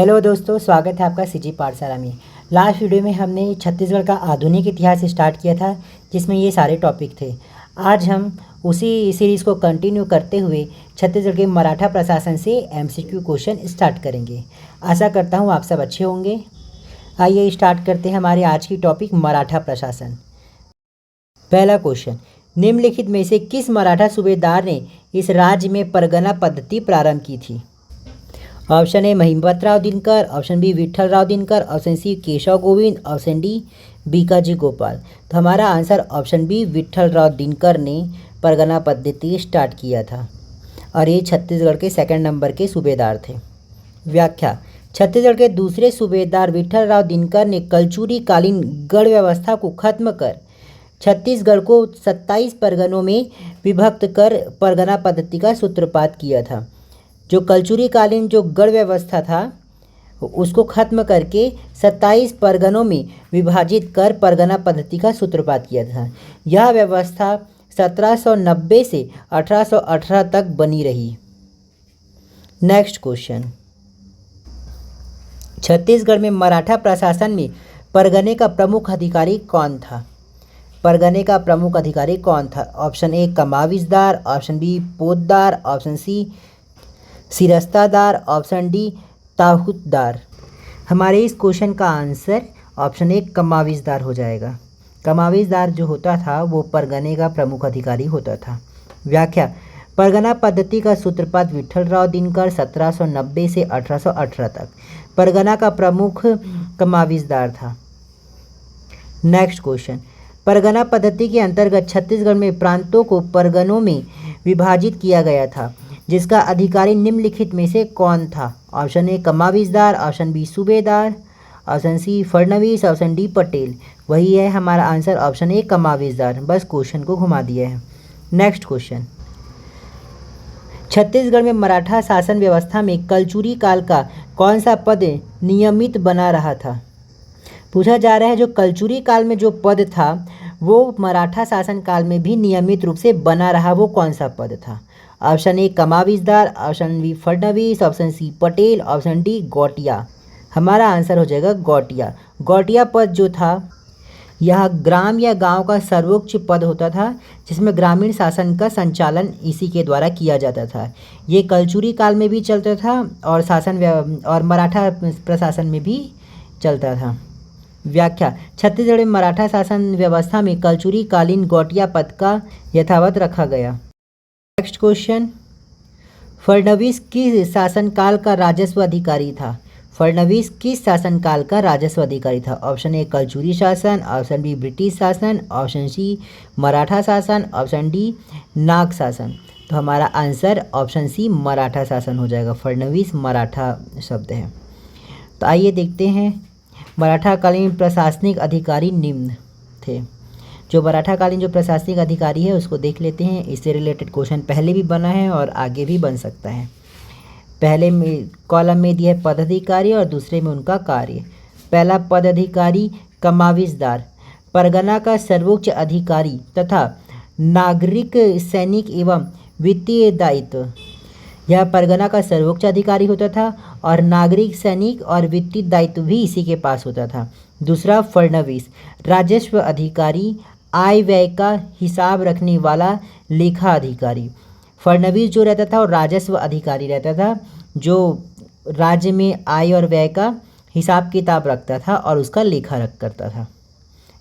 Hello दोस्तों, स्वागत है आपका सीजी पाठशाला में। लास्ट वीडियो में हमने छत्तीसगढ़ का आधुनिक इतिहास स्टार्ट किया था, जिसमें ये सारे टॉपिक थे। आज हम उसी सीरीज़ को कंटिन्यू करते हुए छत्तीसगढ़ के मराठा प्रशासन से एमसीक्यू क्वेश्चन स्टार्ट करेंगे। आशा करता हूँ आप सब अच्छे होंगे। आइए स्टार्ट करते हैं हमारे आज की टॉपिक मराठा प्रशासन। पहला क्वेश्चन, निम्नलिखित में से किस मराठा सूबेदार ने इस राज्य में परगना पद्धति प्रारंभ की थी? Option A Mahipatrao Dinkar, option B Vithalrao Dinkar, option C Keshav Govind, option D Bhikaji Gopal. तो हमारा answer option B Vithalrao Dinkar ने परगना पद्धति स्टार्ट किया था और ये छत्तीसगढ़ के सेकंड नंबर के सूबेदार थे। व्याख्या, छत्तीसगढ़ के दूसरे सूबेदार विठलराव दिनकर ने कलचुरी कालीन गढ़ व्यवस्था को खत्म कर छत्तीसगढ़ को 27 परगनों में विभक्त कर परगना पद्धति का सूत्रपात किया था। जो कलचुरी कालीन जो गढ़ व्यवस्था था उसको खत्म करके 27 परगनों में विभाजित कर परगना पद्धति का सूत्रपात किया था। यह व्यवस्था 1790 से 1818 तक बनी रही। नेक्स्ट क्वेश्चन, छत्तीसगढ़ में मराठा प्रशासन में परगने का प्रमुख अधिकारी कौन था? परगने का प्रमुख अधिकारी कौन था? ऑप्शन ए कमाविजदार, ऑप्शन बी पोतदार, ऑप्शन सी सिरस्तादार, ऑप्शन डी ताहूतदार। हमारे इस क्वेश्चन का आंसर ऑप्शन ए कमाविजदार हो जाएगा। कमाविजदार जो होता था वो परगने का प्रमुख अधिकारी होता था। व्याख्या, परगना पद्धति का सूत्रपात विठलराव दिनकर 1790 से 1818 तक परगना का प्रमुख कमाविजदार था। नेक्स्ट क्वेश्चन, परगना पद्धति के अंतर्गत छत्तीसगढ़ में प्रांतों को परगनों में विभाजित किया गया था, जिसका अधिकारी निम्नलिखित में से कौन था? ऑप्शन ए कमाविजदार, ऑप्शन बी सूबेदार, ऑप्शन सी फडणवीस, ऑप्शन डी पटेल। वही है हमारा आंसर ऑप्शन ए कमाविजदार। बस क्वेश्चन को घुमा दिया है। नेक्स्ट क्वेश्चन, छत्तीसगढ़ में मराठा शासन व्यवस्था में कलचुरी काल का कौन सा पद नियमित बना रहा था? पूछा जा रहा है जो कलचुरी काल में जो पद था वो मराठा शासन काल में भी नियमित रूप से बना रहा, वो कौन सा पद था? ऑप्शन ए कमाविजदार, ऑप्शन बी फडणवीस, ऑप्शन सी पटेल, ऑप्शन डी गौटिया। हमारा आंसर हो जाएगा गौटिया। गौटिया पद जो था यह ग्राम या गांव का सर्वोच्च पद होता था, जिसमें ग्रामीण शासन का संचालन इसी के द्वारा किया जाता था। ये कलचुरी काल में भी चलता था और मराठा प्रशासन में भी चलता था। व्याख्या, छत्तीसगढ़ में मराठा शासन व्यवस्था में कलचुरी कालीन गौटिया पद का यथावत रखा गया। नेक्स्ट क्वेश्चन, फडणवीस किस शासनकाल का राजस्व अधिकारी था? फडणवीस किस शासनकाल का राजस्व अधिकारी था? ऑप्शन ए कलचुरी शासन, ऑप्शन बी ब्रिटिश शासन, ऑप्शन सी मराठा शासन, ऑप्शन डी नाग शासन। तो हमारा आंसर ऑप्शन सी मराठा शासन हो जाएगा। फडणवीस मराठा शब्द है। तो आइए देखते हैं मराठा कालीन प्रशासनिक अधिकारी निम्न थे। जो मराठा कालीन जो प्रशासनिक अधिकारी है उसको देख लेते हैं। इससे रिलेटेड क्वेश्चन पहले भी बना है और आगे भी बन सकता है। पहले में कॉलम में दिया है पदाधिकारी और दूसरे में उनका कार्य। पहला पदाधिकारी कमाविजदार, परगना का सर्वोच्च अधिकारी तथा नागरिक सैनिक एवं वित्तीय दायित्व। यह परगना का सर्वोच्च अधिकारी होता था और नागरिक सैनिक और वित्तीय दायित्व भी इसी के पास होता था। दूसरा फडणवीस, राजस्व अधिकारी, आय व्यय का हिसाब रखने वाला लेखा अधिकारी। फडणवीस जो रहता था वो राजस्व अधिकारी रहता था, जो राज्य में आय और व्यय का हिसाब किताब रखता था और उसका लेखा रख करता था।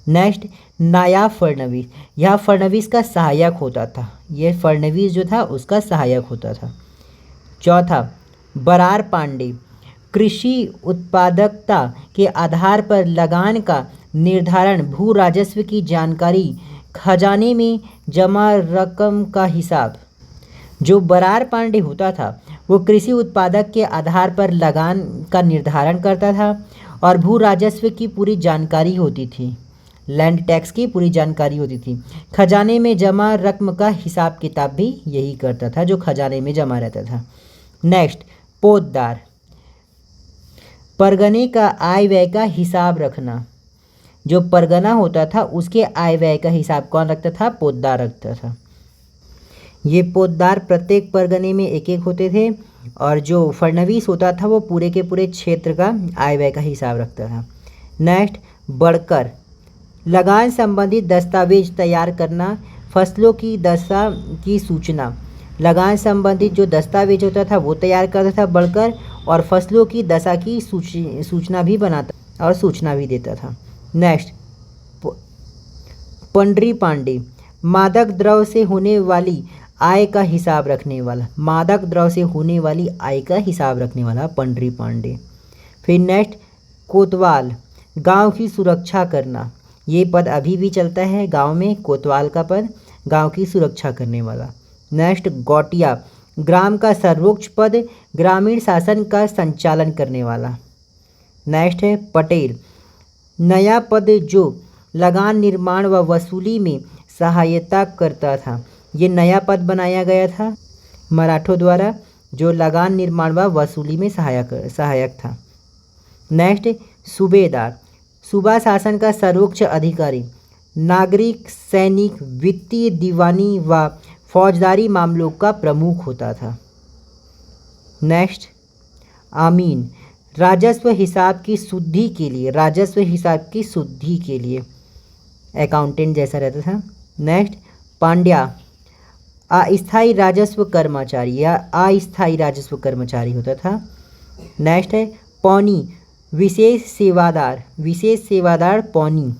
नेक्स्ट नायाब फडणवीस, यह फडणवीस का सहायक होता था। यह फडणवीस जो था उसका सहायक होता था। चौथा बरार पांडे, कृषि उत्पादकता के आधार पर लगान का निर्धारण, भू राजस्व की जानकारी, खजाने में जमा रकम का हिसाब। जो बरार पांडे होता था वो कृषि उत्पादक के आधार पर लगान का निर्धारण करता था और भू राजस्व की पूरी जानकारी होती थी। लैंड टैक्स की पूरी जानकारी होती थी। खजाने में जमा रकम का हिसाब किताब भी यही करता था, जो खजाने में जमा रहता था। नेक्स्ट पोतदार, परगने का आय व्यय का हिसाब रखना। जो परगना होता था उसके आय व्यय का हिसाब कौन रखता था? पोतदार रखता था। ये पोद्दार प्रत्येक परगने में एक एक होते थे और जो फडणवीस होता था वो पूरे के पूरे क्षेत्र का आय व्यय का हिसाब रखता था। नेक्स्ट, बढ़कर लगान संबंधित दस्तावेज तैयार करना, फसलों की दशा की सूचना। लगान संबंधित जो दस्तावेज होता था वो तैयार करता था बढ़कर, और फसलों की दशा की सूचना भी बनाता और सूचना भी देता था। नेक्स्ट, पंडरी पांडे मादक द्रव्य से होने वाली आय का हिसाब रखने वाला। मादक द्रव्य से होने वाली आय का हिसाब रखने वाला पंडरी पांडे। फिर नेक्स्ट, कोतवाल गांव की सुरक्षा करना। ये पद अभी भी चलता है गांव में, कोतवाल का पद गांव की सुरक्षा करने वाला। नेक्स्ट, गौटिया ग्राम का सर्वोच्च पद, ग्रामीण शासन का संचालन करने वाला। नेक्स्ट है पटेल, नया पद जो लगान निर्माण व वसूली में सहायता करता था। ये नया पद बनाया गया था मराठों द्वारा जो लगान निर्माण व वसूली में सहायक था। नेक्स्ट, सूबेदार सूबा शासन का सर्वोच्च अधिकारी, नागरिक, सैनिक, वित्तीय, दीवानी व फौजदारी मामलों का प्रमुख होता था। नेक्स्ट, आमीन राजस्व हिसाब की शुद्धि के लिए, राजस्व हिसाब की शुद्धि के लिए अकाउंटेंट जैसा रहता था। नेक्स्ट, पांड्या अस्थायी राजस्व कर्मचारी या अस्थायी राजस्व कर्मचारी होता था। नेक्स्ट है पौनी विशेष सेवादार, विशेष सेवादार पौनी,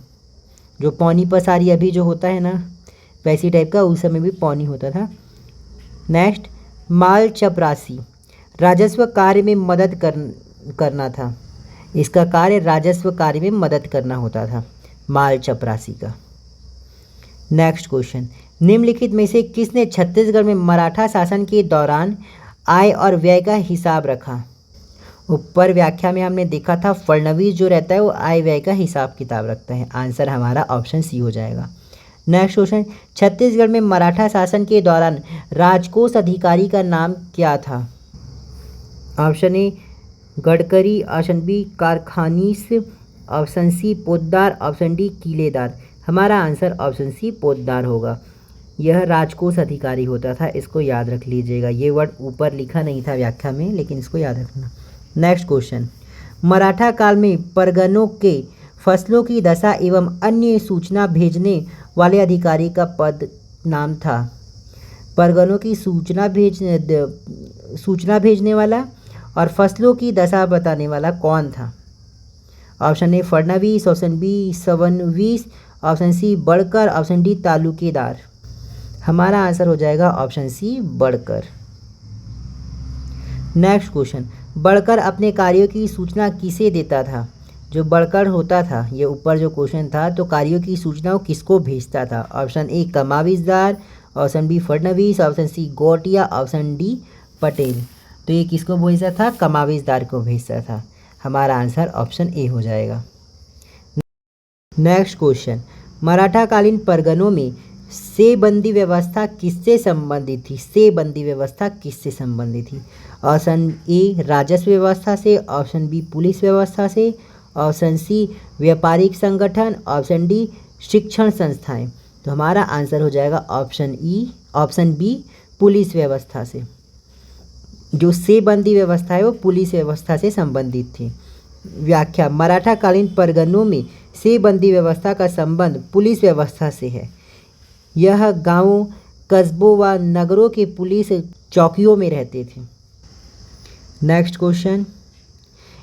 जो पौनी पसारी अभी जो होता है ना वैसी टाइप का, उस समय भी पौनी होता था। नेक्स्ट, माल चपरासी राजस्व कार्य में मदद करना था। इसका कार्य राजस्व कार्य में मदद करना होता था माल चपरासी का। नेक्स्ट क्वेश्चन, निम्नलिखित में से किसने छत्तीसगढ़ में मराठा शासन के दौरान आय और व्यय का हिसाब रखा। ऊपर व्याख्या में हमने देखा था फडणवीस जो रहता है वो आय व्यय का हिसाब किताब रखता है। आंसर हमारा ऑप्शन सी हो जाएगा। नेक्स्ट क्वेश्चन, छत्तीसगढ़ में मराठा शासन के दौरान राजकोष अधिकारी का नाम क्या था। ऑप्शन ए गडकरी, ऑप्शन बी कारखानीस, ऑप्शन सी पोद्दार, ऑप्शन डी किलेदार। हमारा आंसर ऑप्शन सी पोद्दार होगा। यह राजकोष अधिकारी होता था, इसको याद रख लीजिएगा। ये वर्ड ऊपर लिखा नहीं था व्याख्या में, लेकिन इसको याद रखना। नेक्स्ट क्वेश्चन, मराठा काल में परगनों के फसलों की दशा एवं अन्य सूचना भेजने वाले अधिकारी का पद नाम था। परगनों की सूचना भेजने वाला और फसलों की दशा बताने वाला कौन था। ऑप्शन ए फडणवीस, ऑप्शन बी सबनवीस, ऑप्शन सी बढ़कर, ऑप्शन डी तालुकेदार। हमारा आंसर हो जाएगा ऑप्शन सी बढ़कर। नेक्स्ट क्वेश्चन, बढ़कर अपने कार्यों की सूचना किसे देता था। जो बढ़कर होता था, ये ऊपर जो क्वेश्चन था, तो कार्यों की सूचना वो किसको भेजता था। ऑप्शन ए कमाविजदार, ऑप्शन बी फडणवीस, ऑप्शन सी गौटिया, ऑप्शन डी पटेल। तो ये किसको भेजता था, कमाविजदार को भेजता था। हमारा आंसर ऑप्शन ए हो जाएगा। नेक्स्ट क्वेश्चन, मराठा कालीन परगनों में सेबंदी व्यवस्था किससे संबंधित थी। सेबंदी व्यवस्था किससे संबंधित थी। ऑप्शन ए राजस्व व्यवस्था से, ऑप्शन बी पुलिस व्यवस्था से, ऑप्शन सी व्यापारिक संगठन, ऑप्शन डी शिक्षण संस्थाएं। तो हमारा आंसर हो जाएगा ऑप्शन बी पुलिस व्यवस्था से। जो सेबंदी व्यवस्था है वो पुलिस व्यवस्था से संबंधित थी। व्याख्या, मराठा कालीन परगनों में सेबंदी व्यवस्था का संबंध पुलिस व्यवस्था से है। यह गांवों, कस्बों व नगरों के पुलिस चौकियों में रहते थे। नेक्स्ट क्वेश्चन,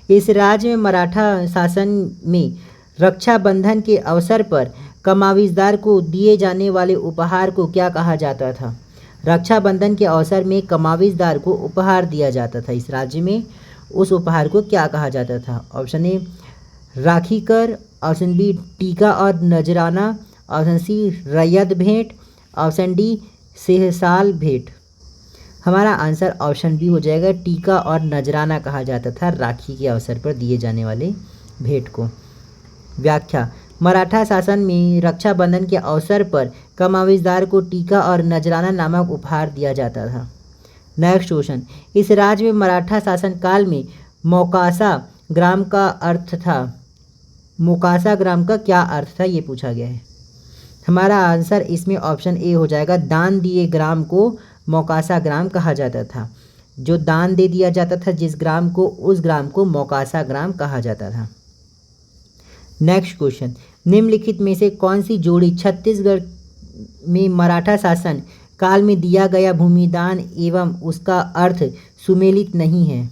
इस राज्य में मराठा शासन में रक्षाबंधन के अवसर पर कमाविजदार को दिए जाने वाले उपहार को क्या कहा जाता था। रक्षाबंधन के अवसर में कमाविजदार को उपहार दिया जाता था इस राज्य में, उस उपहार को क्या कहा जाता था। ऑप्शन ए राखी कर, ऑप्शन बी टीका और नजराना, ऑप्शन सी रैयत भेंट, ऑप्शन डी सेहसाल भेंट। हमारा आंसर ऑप्शन बी हो जाएगा, टीका और नजराना कहा जाता था राखी के अवसर पर दिए जाने वाले भेंट को। व्याख्या, मराठा शासन में रक्षाबंधन के अवसर पर कमाविजदार को टीका और नजराना नामक उपहार दिया जाता था। नेक्स्ट क्वेश्चन, इस राज्य में मराठा शासन काल में मोकासा ग्राम का अर्थ था। मोकासा ग्राम का क्या अर्थ था, ये पूछा गया है। हमारा आंसर इसमें ऑप्शन ए हो जाएगा। दान दिए ग्राम को मौकासा ग्राम कहा जाता था। जो दान दे दिया जाता था जिस ग्राम को, उस ग्राम को मौकासा ग्राम कहा जाता था। नेक्स्ट क्वेश्चन, निम्नलिखित में से कौन सी जोड़ी छत्तीसगढ़ में मराठा शासन काल में दिया गया भूमिदान एवं उसका अर्थ सुमेलित नहीं है?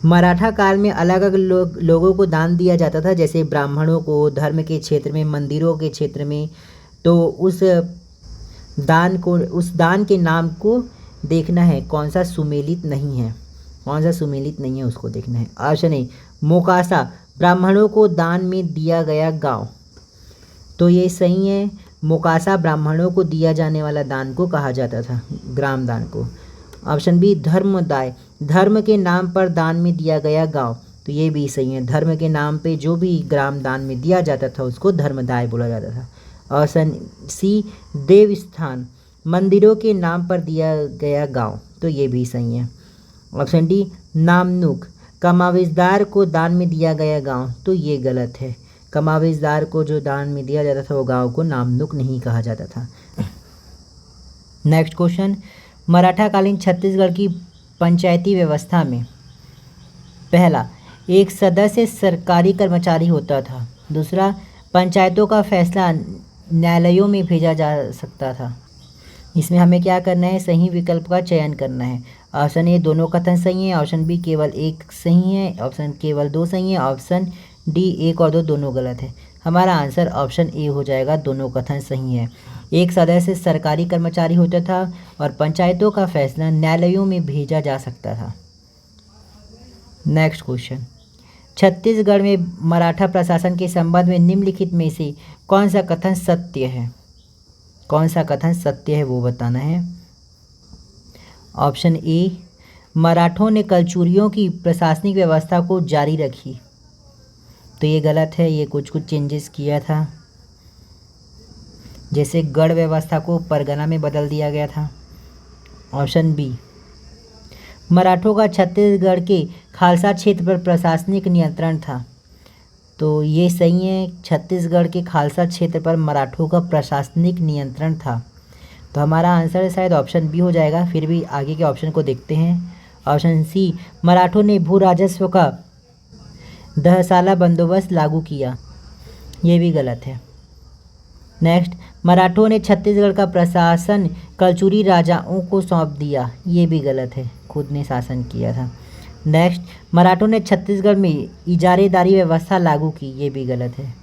मराठा काल में अलग अलग लोगों को दान दिया जाता था, जैसे ब्राह्मणों को धर्म के क्षेत्र में, मंदिरों के क्षेत्र में। तो उस दान के नाम को देखना है कौन सा सुमेलित नहीं है, कौन सा सुमेलित नहीं है उसको देखना है। ऑप्शन ए मोकासा, ब्राह्मणों को दान में दिया गया गांव। तो ये सही है, मोकासा ब्राह्मणों को दिया जाने वाला दान को कहा जाता था, ग्राम दान को। ऑप्शन बी धर्मदाय, धर्म के नाम पर दान में दिया गया गांव। तो ये भी सही है, धर्म के नाम पे जो भी ग्राम दान में दिया जाता था उसको धर्मदाय बोला जाता था। ऑप्शन सी देवस्थान, मंदिरों के नाम पर दिया गया गांव। तो ये भी सही है। ऑप्शन डी नामनुक, कमावेशदार को दान में दिया गया गांव। तो ये गलत है, कमावेशदार को जो दान में दिया जाता था वो गांव को नामनुक नहीं कहा जाता था। नेक्स्ट क्वेश्चन, मराठा कालीन छत्तीसगढ़ की पंचायती व्यवस्था में पहला एक सदस्य सरकारी कर्मचारी होता था, दूसरा पंचायतों का फैसला न्यायालयों में भेजा जा सकता था। इसमें हमें क्या करना है, सही विकल्प का चयन करना है। ऑप्शन ए दोनों कथन सही है, ऑप्शन बी केवल एक सही है, ऑप्शन केवल दो सही है, ऑप्शन डी एक और दो दोनों गलत है। हमारा आंसर ऑप्शन ए हो जाएगा, दोनों कथन सही है। एक सदस्य सरकारी कर्मचारी होता था और पंचायतों का फैसला न्यायालयों में भेजा जा सकता था। नेक्स्ट क्वेश्चन, छत्तीसगढ़ में मराठा प्रशासन के संबंध में निम्नलिखित में से कौन सा कथन सत्य है? कौन सा कथन सत्य है वो बताना है। ऑप्शन ए मराठों ने कलचुरियों की प्रशासनिक व्यवस्था को जारी रखी। तो ये गलत है, ये कुछ चेंजेस किया था, जैसे गढ़ व्यवस्था को परगना में बदल दिया गया था। ऑप्शन बी मराठों का छत्तीसगढ़ के खालसा क्षेत्र पर प्रशासनिक नियंत्रण था। तो ये सही है, छत्तीसगढ़ के खालसा क्षेत्र पर मराठों का प्रशासनिक नियंत्रण था। तो हमारा आंसर शायद ऑप्शन बी हो जाएगा, फिर भी आगे के ऑप्शन को देखते हैं। ऑप्शन सी मराठों ने भू राजस्व का 10 साला बंदोबस्त लागू किया। ये भी गलत है। नेक्स्ट, मराठों ने छत्तीसगढ़ का प्रशासन कलचुरी राजाओं को सौंप दिया। ये भी गलत है, खुद ने शासन किया था। नेक्स्ट, मराठों ने छत्तीसगढ़ में इजारेदारी व्यवस्था लागू की। ये भी गलत है।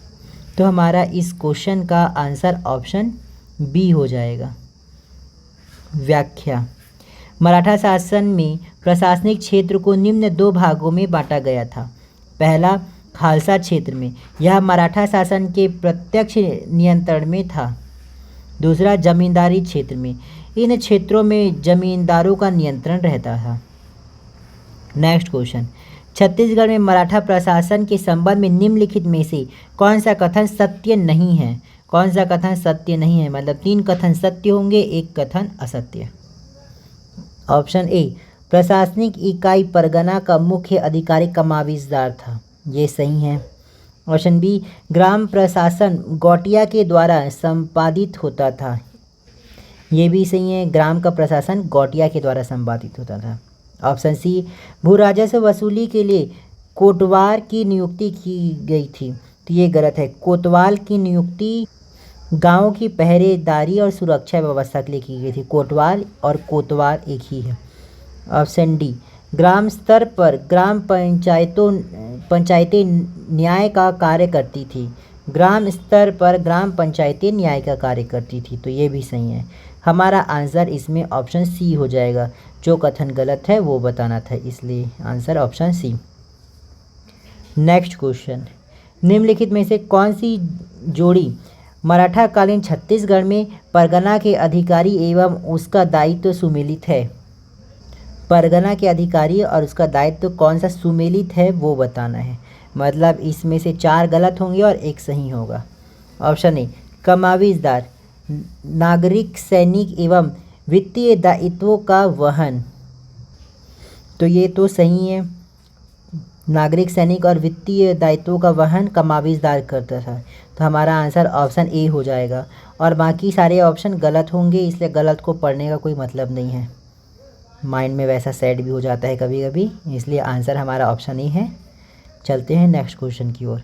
तो हमारा इस क्वेश्चन का आंसर ऑप्शन बी हो जाएगा। व्याख्या, मराठा शासन में प्रशासनिक क्षेत्र को निम्न दो भागों में बांटा गया था। पहला, खालसा क्षेत्र में, यह मराठा शासन के प्रत्यक्ष नियंत्रण में था। दूसरा, जमींदारी क्षेत्र में, इन क्षेत्रों में जमींदारों का नियंत्रण रहता था। नेक्स्ट क्वेश्चन, छत्तीसगढ़ में मराठा प्रशासन के संबंध में निम्नलिखित में से कौन सा कथन सत्य नहीं है? कौन सा कथन सत्य नहीं है, मतलब 3 कथन सत्य होंगे, 1 कथन असत्य। ऑप्शन ए प्रशासनिक इकाई परगना का मुख्य अधिकारी कमाविजदार था। ये सही है। ऑप्शन बी ग्राम प्रशासन गौटिया के द्वारा संपादित होता था। ये भी सही है, ग्राम का प्रशासन गौटिया के द्वारा संपादित होता था। ऑप्शन सी भू राजस्व वसूली के लिए कोटवार की नियुक्ति की गई थी। तो ये गलत है, कोतवाल की नियुक्ति गांव की पहरेदारी और सुरक्षा व्यवस्था के लिए की गई थी। कोटवाल और कोतवाल एक ही है। ऑप्शन डी ग्राम स्तर पर ग्राम पंचायतें न्याय का कार्य करती थी। ग्राम स्तर पर ग्राम पंचायतें न्याय का कार्य करती थी। तो ये भी सही है। हमारा आंसर इसमें ऑप्शन सी हो जाएगा। जो कथन गलत है वो बताना था, इसलिए answer option c. Next question, निम्नलिखित में से कौन सी जोड़ी मराठा कालीन छत्तीसगढ़ में परगना के अधिकारी एवं उसका दायित्व सुमेलित है? परगना के अधिकारी और उसका दायित्व कौन सा सुमेलित है वो बताना है। मतलब इसमें से 4 गलत होंगे और 1 सही होगा। ऑप्शन ए कमाविजदार, नागरिक, सैनिक एवं वित्तीय दायित्वों का वहन। तो ये तो सही है। नागरिक, सैनिक और वित्तीय दायित्वों का वहन कमाविजदार करता था। तो हमारा आंसर ऑप्शन ए हो जाएगा। और बाकी सारे ऑप्शन गलत होंगे, इसलिए गलत को पढ़ने का कोई मतलब नहीं है। माइंड में वैसा सेट भी हो जाता है कभी कभी, इसलिए आंसर हमारा ऑप्शन ए है। चलते हैं नेक्स्ट क्वेश्चन की ओर।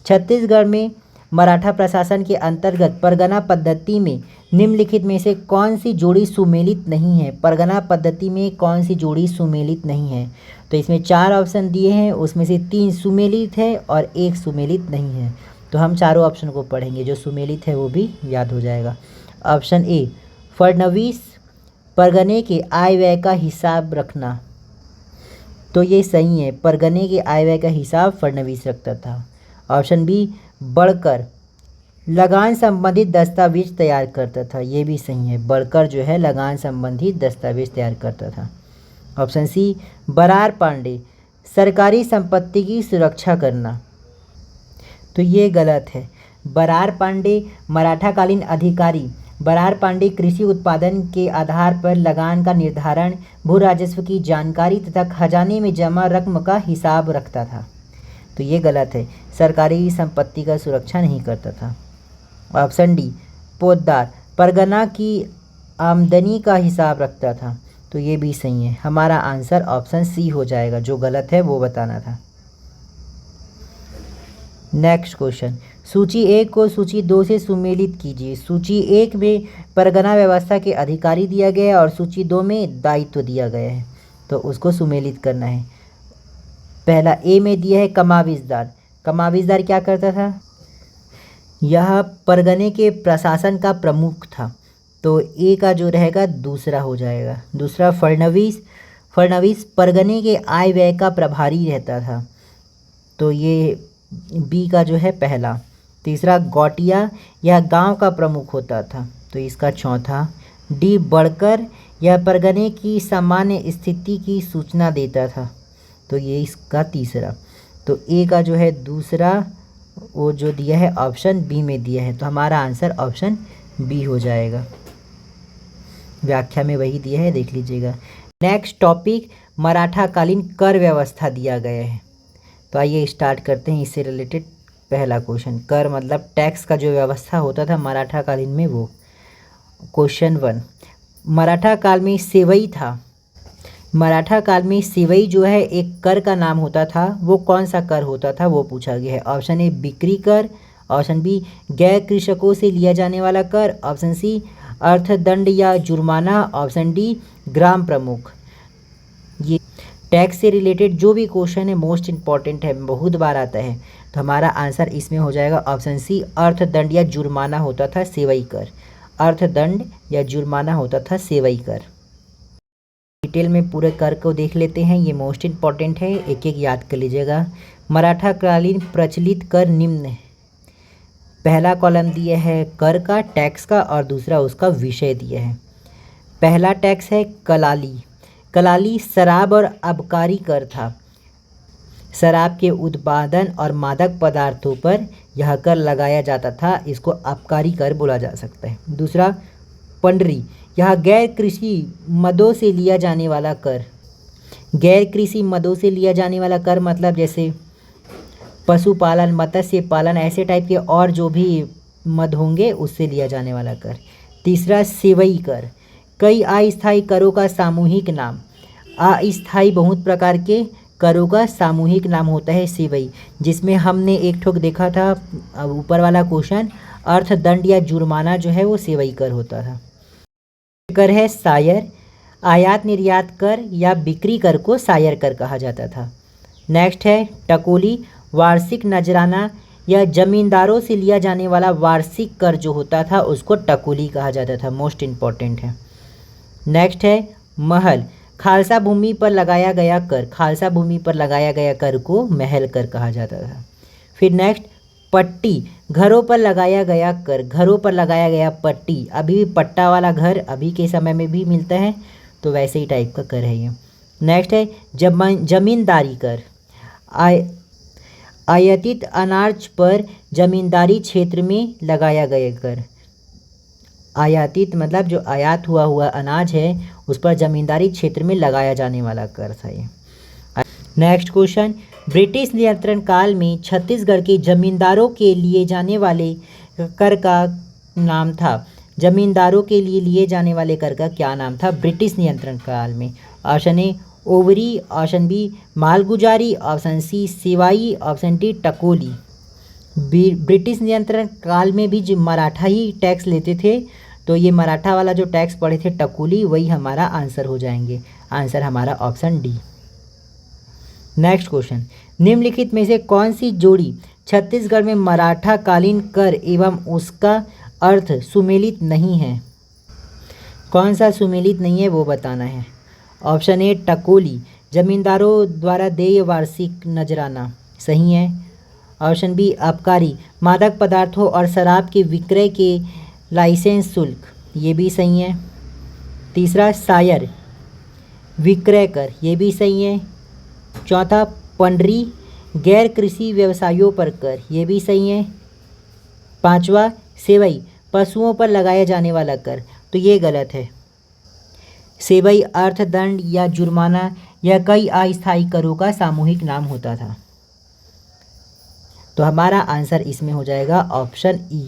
छत्तीसगढ़ में मराठा प्रशासन के अंतर्गत परगना पद्धति में निम्नलिखित में से कौन सी जोड़ी सुमेलित नहीं है? परगना पद्धति में कौन सी जोड़ी सुमेलित नहीं है? तो इसमें 4 ऑप्शन दिए हैं, उसमें से 3 सुमेलित है और 1 सुमेलित नहीं है। तो हम चारों ऑप्शन को पढ़ेंगे, जो सुमेलित है वो भी याद हो जाएगा। ऑप्शन ए, फडणवीस परगने के आय व्यय का हिसाब रखना। तो ये सही है, परगने के आय व्यय का हिसाब फडणवीस रखता था। ऑप्शन बी, बढ़कर लगान संबंधित दस्तावेज तैयार करता था। ये भी सही है, बढ़कर जो है लगान संबंधित दस्तावेज तैयार करता था। ऑप्शन सी, बरार पांडे सरकारी संपत्ति की सुरक्षा करना। तो ये गलत है। बरार पांडे मराठाकालीन अधिकारी बरार पांडे कृषि उत्पादन के आधार पर लगान का निर्धारण, भू राजस्व की जानकारी तथा खजाने में जमा रकम का हिसाब रखता था। तो ये गलत है, सरकारी संपत्ति का सुरक्षा नहीं करता था। ऑप्शन डी, पोद्दार परगना की आमदनी का हिसाब रखता था। तो ये भी सही है, हमारा आंसर ऑप्शन सी हो जाएगा। जो गलत है वो बताना था। नेक्स्ट क्वेश्चन, सूची 1 को सूची 2 से सुमेलित कीजिए। सूची 1 में परगना व्यवस्था के अधिकारी दिया गया है और सूची 2 में दायित्व दिया गया है, तो उसको सुमेलित करना है। पहला ए में दिया है कमाविजदार। कमाविजदार क्या करता था? यह परगने के प्रशासन का प्रमुख था, तो ए का जो रहेगा दूसरा हो जाएगा। दूसरा फडणवीस, फडणवीस परगने के आय व्यय का प्रभारी रहता था, तो ये बी का जो है पहला। तीसरा गौटिया, यह गांव का प्रमुख होता था, तो इसका चौथा। डी बढ़कर, यह परगने की सामान्य स्थिति की सूचना देता था, तो ये इसका तीसरा। तो ए का जो है दूसरा, वो जो दिया है ऑप्शन बी में दिया है, तो हमारा आंसर ऑप्शन बी हो जाएगा। व्याख्या में वही दिया है, देख लीजिएगा। नेक्स्ट टॉपिक, मराठाकालीन कर व्यवस्था दिया गया है। तो आइए स्टार्ट करते हैं इससे रिलेटेड पहला क्वेश्चन। कर मतलब टैक्स का जो व्यवस्था होता था मराठा कालीन में, वो। क्वेश्चन 1, मराठा काल में सेवई था। मराठा काल में सेवई जो है एक कर का नाम होता था, वो कौन सा कर होता था वो पूछा गया है। ऑप्शन ए, बिक्री कर। ऑप्शन बी, गैर कृषकों से लिया जाने वाला कर। ऑप्शन सी, अर्थदंड या जुर्माना। ऑप्शन डी, ग्राम प्रमुख। ये टैक्स से रिलेटेड जो भी क्वेश्चन है मोस्ट इम्पॉर्टेंट है, बहुत बार आता है, तो हमारा आंसर इसमें हो जाएगा ऑप्शन सी, अर्थदंड या जुर्माना होता था सेवई कर। अर्थदंड या जुर्माना होता था सेवई कर। डिटेल में पूरे कर को देख लेते हैं, ये मोस्ट इम्पॉर्टेंट है, एक एक याद कर लीजिएगा। मराठा कालीन प्रचलित कर निम्न है। पहला कॉलम दिया है कर का, टैक्स का, और दूसरा उसका विषय दिया है। पहला टैक्स है कलाली। कलाली शराब और आबकारी कर था। शराब के उत्पादन और मादक पदार्थों पर यह कर लगाया जाता था, इसको आबकारी कर बोला जा सकता है। दूसरा पंडरी, यह गैर कृषि मदों से लिया जाने वाला कर। गैर कृषि मदों से लिया जाने वाला कर मतलब जैसे पशुपालन, मत्स्य पालन, ऐसे टाइप के और जो भी मद होंगे उससे लिया जाने वाला कर। तीसरा सेवई कर, कई अस्थायी करों का सामूहिक नाम। अस्थायी बहुत प्रकार के करों का सामूहिक नाम होता है सेवई, जिसमें हमने एक ठोक देखा था ऊपर वाला क्वेश्चन, अर्थदंड या जुर्माना जो है वो सेवई कर होता था। कर है सायर, आयात निर्यात कर या बिक्री कर को सायर कर कहा जाता था। नेक्स्ट है टकोली, वार्षिक नजराना या जमींदारों से लिया जाने वाला वार्षिक कर जो होता था उसको टकोली कहा जाता था, मोस्ट इम्पॉर्टेंट है। नेक्स्ट है महल, खालसा भूमि पर लगाया गया कर। खालसा भूमि पर लगाया गया कर को महल कर कहा जाता था। फिर नेक्स्ट पट्टी, घरों पर लगाया गया कर। घरों पर लगाया गया पट्टी, अभी भी पट्टा वाला घर अभी के समय में भी मिलता है, तो वैसे ही टाइप का कर है ये। नेक्स्ट है जमींदारी कर, आयातित अनाज पर जमींदारी क्षेत्र में लगाया गया कर। आयातित मतलब जो आयात हुआ अनाज है उस पर जमींदारी क्षेत्र में लगाया जाने वाला कर था ये। नेक्स्ट क्वेश्चन, ब्रिटिश नियंत्रण काल में छत्तीसगढ़ के जमींदारों के लिए जाने वाले कर का नाम था। जमींदारों के लिए जाने वाले कर का क्या नाम था ब्रिटिश नियंत्रण काल में? ऑप्शन ए ओवरी, ऑप्शन बी मालगुजारी, ऑप्शन सी सेवाई, ऑप्शन डी टकोली। ब्रिटिश नियंत्रण काल में भी जो मराठा ही टैक्स लेते थे, तो ये मराठा वाला जो टैक्स पड़े थे टकोली, वही हमारा आंसर हो जाएंगे। आंसर हमारा ऑप्शन डी। नेक्स्ट क्वेश्चन, निम्नलिखित में से कौन सी जोड़ी छत्तीसगढ़ में मराठा कालीन कर एवं उसका अर्थ सुमेलित नहीं है? कौन सा सुमेलित नहीं है वो बताना है। ऑप्शन ए टकोली, जमींदारों द्वारा देय वार्षिक नजराना, सही है। ऑप्शन बी आबकारी, मादक पदार्थों और शराब के विक्रय के लाइसेंस शुल्क, ये भी सही है। तीसरा सायर, विक्रय कर, ये भी सही है। चौथा पंडरी, गैर कृषि व्यवसायों पर कर, ये भी सही है। पांचवा सेवई, पशुओं पर लगाया जाने वाला कर, तो ये गलत है। सेवई अर्थदंड या जुर्माना या कई अस्थायी करों का सामूहिक नाम होता था। तो हमारा आंसर इसमें हो जाएगा ऑप्शन ई।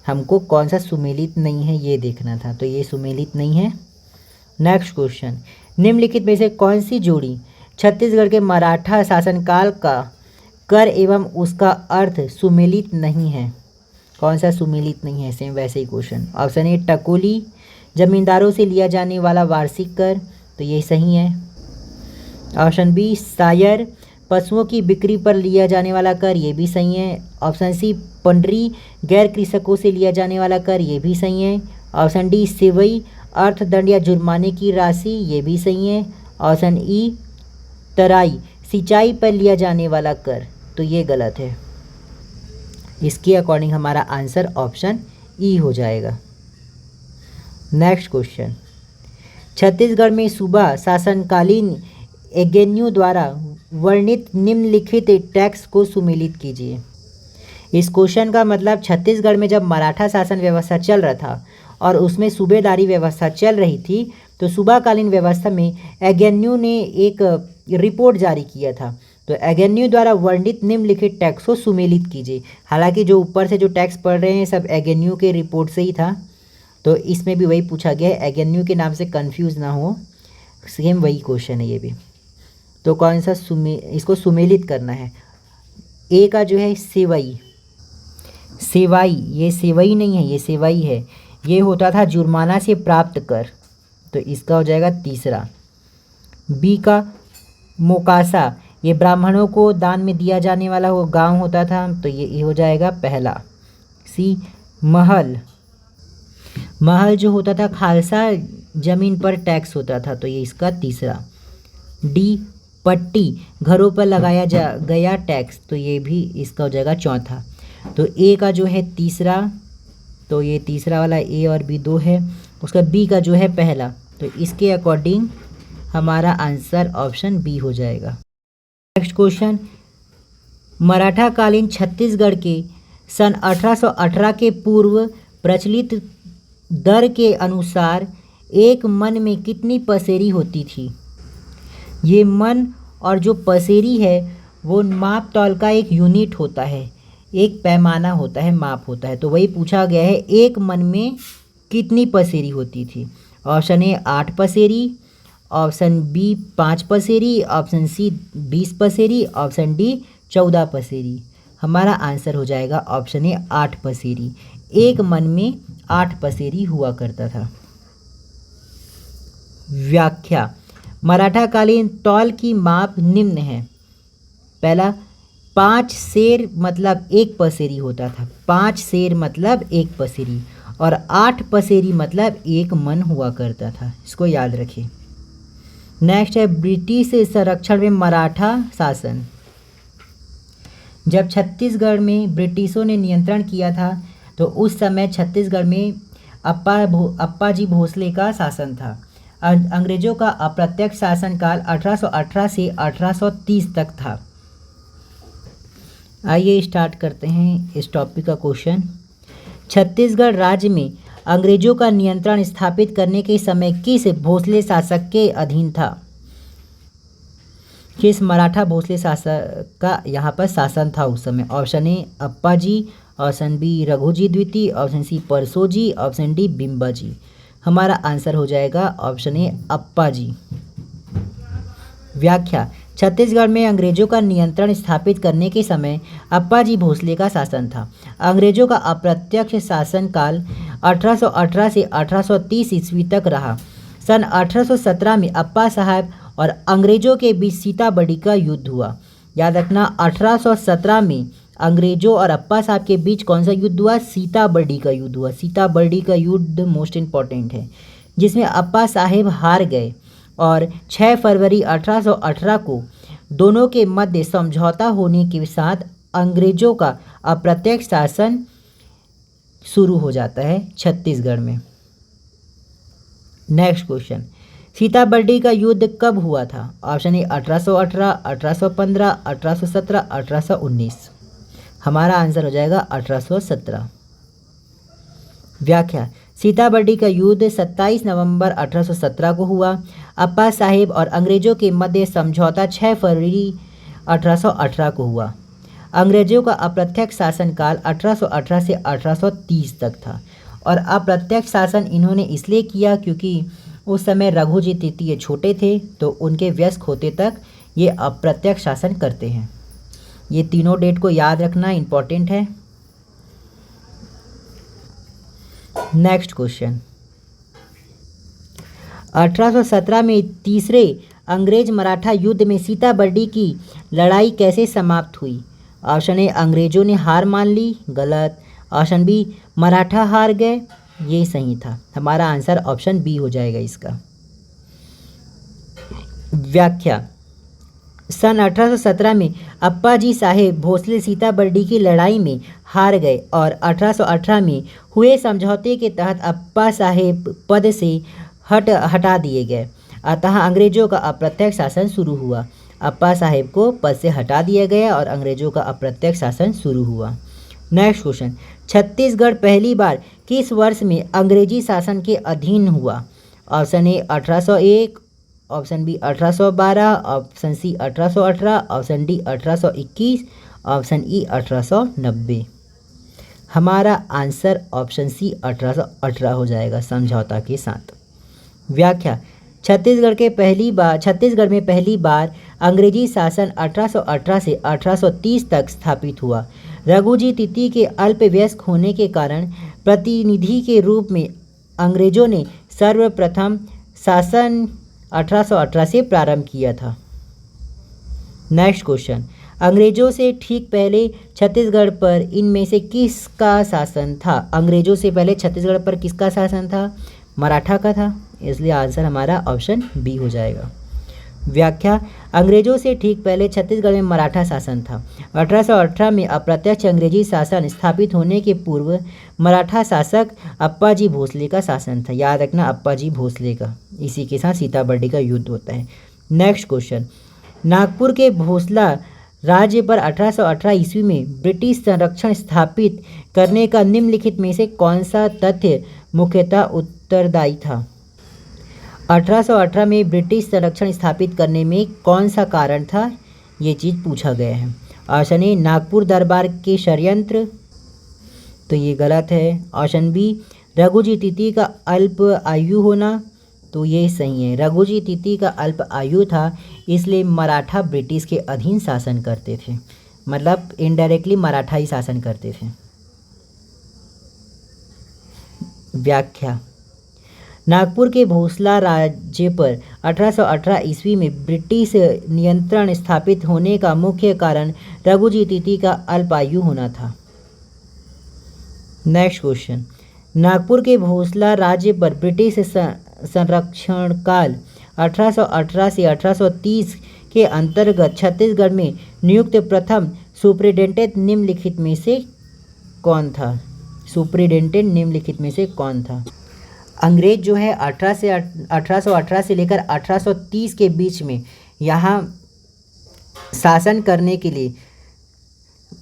हमको कौन सा सुमेलित नहीं है ये देखना था, तो ये सुमेलित नहीं है। नेक्स्ट क्वेश्चन, निम्नलिखित में से कौन सी जोड़ी छत्तीसगढ़ के मराठा शासनकाल का कर एवं उसका अर्थ सुमेलित नहीं है? कौन सा सुमेलित नहीं है? सेम वैसे ही क्वेश्चन। ऑप्शन ए टकोली, जमींदारों से लिया जाने वाला वार्षिक कर, तो ये सही है। ऑप्शन बी सायर, पशुओं की बिक्री पर लिया जाने वाला कर, ये भी सही है। ऑप्शन सी पंडरी, गैर कृषकों से लिया जाने वाला कर, ये भी सही है। ऑप्शन डी सेवई, अर्थदंड या जुर्माने की राशि, ये भी सही है। ऑप्शन ई तराई, सिंचाई पर लिया जाने वाला कर, तो ये गलत है। इसके अकॉर्डिंग हमारा आंसर ऑप्शन ई हो जाएगा। नेक्स्ट क्वेश्चन, छत्तीसगढ़ में सूबा शासनकालीन एगेन्यू द्वारा वर्णित निम्नलिखित टैक्स को सुमेलित कीजिए। इस क्वेश्चन का मतलब छत्तीसगढ़ में जब मराठा शासन व्यवस्था चल रहा था और उसमें सूबेदारी व्यवस्था चल रही थी, तो सूबाकालीन व्यवस्था में एगेन्यू ने एक रिपोर्ट जारी किया था। तो एगेन्यू द्वारा वर्णित निम्नलिखित टैक्स को सुमेलित कीजिए। हालांकि जो ऊपर से जो टैक्स पढ़ रहे हैं सब एगेन्यू के रिपोर्ट से ही था, तो इसमें भी वही पूछा गया है, एगेन्यू के नाम से कंफ्यूज ना हो, सेम वही क्वेश्चन है ये भी। तो कौन सा इसको सुमेलित करना है? ए का जो है सेवई, सेवाई, ये सेवई नहीं है, ये सेवाई है। ये होता था जुर्माना से प्राप्त कर, तो इसका हो जाएगा तीसरा। बी का मोकासा, ये ब्राह्मणों को दान में दिया जाने वाला वो गांव होता था, तो ये हो जाएगा पहला। सी महल, महल जो होता था खालसा जमीन पर टैक्स होता था, तो ये इसका तीसरा। डी पट्टी, घरों पर लगाया गया टैक्स, तो ये भी इसका हो जाएगा चौथा। तो ए का जो है तीसरा, तो ये तीसरा वाला ए और बी दो है। उसका बी का जो है पहला, तो इसके अकॉर्डिंग हमारा आंसर ऑप्शन बी हो जाएगा। नेक्स्ट क्वेश्चन, मराठा कालीन छत्तीसगढ़ के सन 1818 के पूर्व प्रचलित दर के अनुसार एक मन में कितनी पसेरी होती थी? ये मन और जो पसेरी है वो माप तौल का एक यूनिट होता है, एक पैमाना होता है, माप होता है। तो वही पूछा गया है एक मन में कितनी पसेरी होती थी। ऑप्शन ए 8 पसेरी, ऑप्शन बी 5 पसेरी, ऑप्शन सी 20 पसेरी, ऑप्शन डी 14 पसेरी। हमारा आंसर हो जाएगा ऑप्शन ए 8 पसेरी। एक मन में 8 पसेरी हुआ करता था। व्याख्या, मराठा कालीन तौल की माप निम्न है। पहला, 5 सेर मतलब 1 पसेरी होता था, 5 सेर मतलब 1 पसेरी, और 8 पसेरी मतलब 1 मन हुआ करता था, इसको याद रखिए। नेक्स्ट है ब्रिटिश संरक्षण में मराठा शासन। जब छत्तीसगढ़ में ब्रिटिशों ने नियंत्रण किया था तो उस समय छत्तीसगढ़ में अप्पा जी भोसले का शासन था। अंग्रेजों का अप्रत्यक्ष शासनकाल 1818 से 1830 तक था। आइए स्टार्ट करते हैं इस टॉपिक का क्वेश्चन। छत्तीसगढ़ राज्य में अंग्रेजों का नियंत्रण स्थापित करने के समय किस भोसले शासक के अधीन था? किस मराठा भोसले शासक का यहाँ पर शासन था उस समय? Option A Appaji, option B Raghuji द्वितीय, option C Parsoji, option D Bimbaji. हमारा आंसर हो जाएगा ऑप्शन ए अप्पाजी। व्याख्या, छत्तीसगढ़ में अंग्रेजों का नियंत्रण स्थापित करने के समय अप्पाजी भोसले का शासन था। अंग्रेजों का अप्रत्यक्ष शासनकाल 1818 से 1830 ईस्वी तक रहा। सन 1817 में अप्पा साहब और अंग्रेजों के बीच सीताबर्डी का युद्ध हुआ। याद रखना, 1817 में अंग्रेजों और अप्पा साहब के बीच कौन सा युद्ध हुआ? सीताबर्डी का युद्ध हुआ। सीताबर्डी का युद्ध मोस्ट इम्पॉर्टेंट है, जिसमें अप्पा साहेब हार गए और 6 फरवरी 1818 को दोनों के मध्य समझौता होने के साथ अंग्रेजों का अप्रत्यक्ष शासन शुरू हो जाता है छत्तीसगढ़ में। नेक्स्ट क्वेश्चन, सीताबर्डी का युद्ध कब हुआ था? ऑप्शन ए 1818, 1815, 1817, 1819। हमारा आंसर हो जाएगा 1817। व्याख्या, सीताबर्डी का युद्ध 27 नवंबर 1817 को हुआ। अप्पा साहेब और अंग्रेजों के मध्य समझौता 6 फरवरी 1818 को हुआ। अंग्रेजों का अप्रत्यक्ष शासनकाल 1818 से 1830 तक था और अप्रत्यक्ष शासन इन्होंने इसलिए किया क्योंकि उस समय रघुजी तृतीय छोटे थे, तो उनके वयस्क होते तक ये अप्रत्यक्ष शासन करते हैं। ये तीनों डेट को याद रखना इम्पॉर्टेंट है। नेक्स्ट क्वेश्चन, 1817 में तीसरे अंग्रेज मराठा युद्ध में सीताबर्डी की लड़ाई कैसे समाप्त हुई? ऑप्शन ए अंग्रेजों ने हार मान ली, गलत। ऑप्शन बी मराठा हार गए, ये सही था। हमारा आंसर ऑप्शन बी हो जाएगा इसका। व्याख्या, सन 1817 में अप्पाजी साहेब भोसले सीताबर्डी की लड़ाई में हार गए और 1818 में हुए समझौते के तहत अप्पा साहेब पद से हटा दिए गए। अतः अंग्रेजों का अप्रत्यक्ष शासन शुरू हुआ। अप्पा साहेब को पद से हटा दिया गया और अंग्रेजों का अप्रत्यक्ष शासन शुरू हुआ। नेक्स्ट क्वेश्चन, छत्तीसगढ़ पहली बार किस वर्ष में अंग्रेजी शासन के अधीन हुआ? Option a 1801, option b 1812, option c 1818, option d 1821, option e 1890। हमारा आंसर ऑप्शन सी 1818 हो जाएगा समझौता के साथ। व्याख्या, छत्तीसगढ़ में पहली बार अंग्रेजी शासन 1818 से 1830 तक स्थापित हुआ। रघुजी तृतीय के अल्पवयस्क होने के कारण प्रतिनिधि के रूप में अंग्रेजों ने सर्वप्रथम शासन 1818 से प्रारंभ किया था। नेक्स्ट क्वेश्चन, अंग्रेजों से ठीक पहले छत्तीसगढ़ पर इनमें से किसका शासन था? अंग्रेजों से पहले छत्तीसगढ़ पर किसका शासन था? मराठा का था, इसलिए आंसर हमारा ऑप्शन बी हो जाएगा। व्याख्या, अंग्रेजों से ठीक पहले छत्तीसगढ़ में मराठा शासन था। 1818 में अप्रत्यक्ष अंग्रेजी शासन स्थापित होने के पूर्व मराठा शासक अप्पाजी भोसले का शासन था। याद रखना, अप्पाजी भोसले का। इसी के साथ सीताबर्डी का युद्ध होता है। नेक्स्ट क्वेश्चन, नागपुर के भोसला राज्य पर 1818 ईस्वी में ब्रिटिश संरक्षण स्थापित करने का निम्नलिखित में से कौन सा तथ्य मुख्यतः उत्तरदायी था? 1818 में ब्रिटिश संरक्षण स्थापित करने में कौन सा कारण था? ये चीज़ पूछा गया है। ऑप्शन ए नागपुर दरबार के षड्यंत्र, तो ये गलत है। ऑप्शन बी रघुजी तृतीय का अल्प आयु होना, तो ये सही है। रघुजी तृतीय का अल्प आयु था, इसलिए मराठा ब्रिटिश के अधीन शासन करते थे, मतलब इनडायरेक्टली मराठा ही शासन करते थे। व्याख्या, नागपुर के भोसला राज्य पर 1818 ईस्वी में ब्रिटिश नियंत्रण स्थापित होने का मुख्य कारण रघुजी तृतीय का अल्पायु होना था। नेक्स्ट क्वेश्चन, नागपुर के भोसला राज्य पर ब्रिटिश संरक्षण काल 1818 से 1830 के अंतर्गत छत्तीसगढ़ में नियुक्त प्रथम सुप्रिटेंडेंट निम्नलिखित में से कौन था? सुप्रिटेंडेंट निम्नलिखित में से कौन था? अंग्रेज जो है 1818 से लेकर 1830 के बीच में यहाँ शासन करने के लिए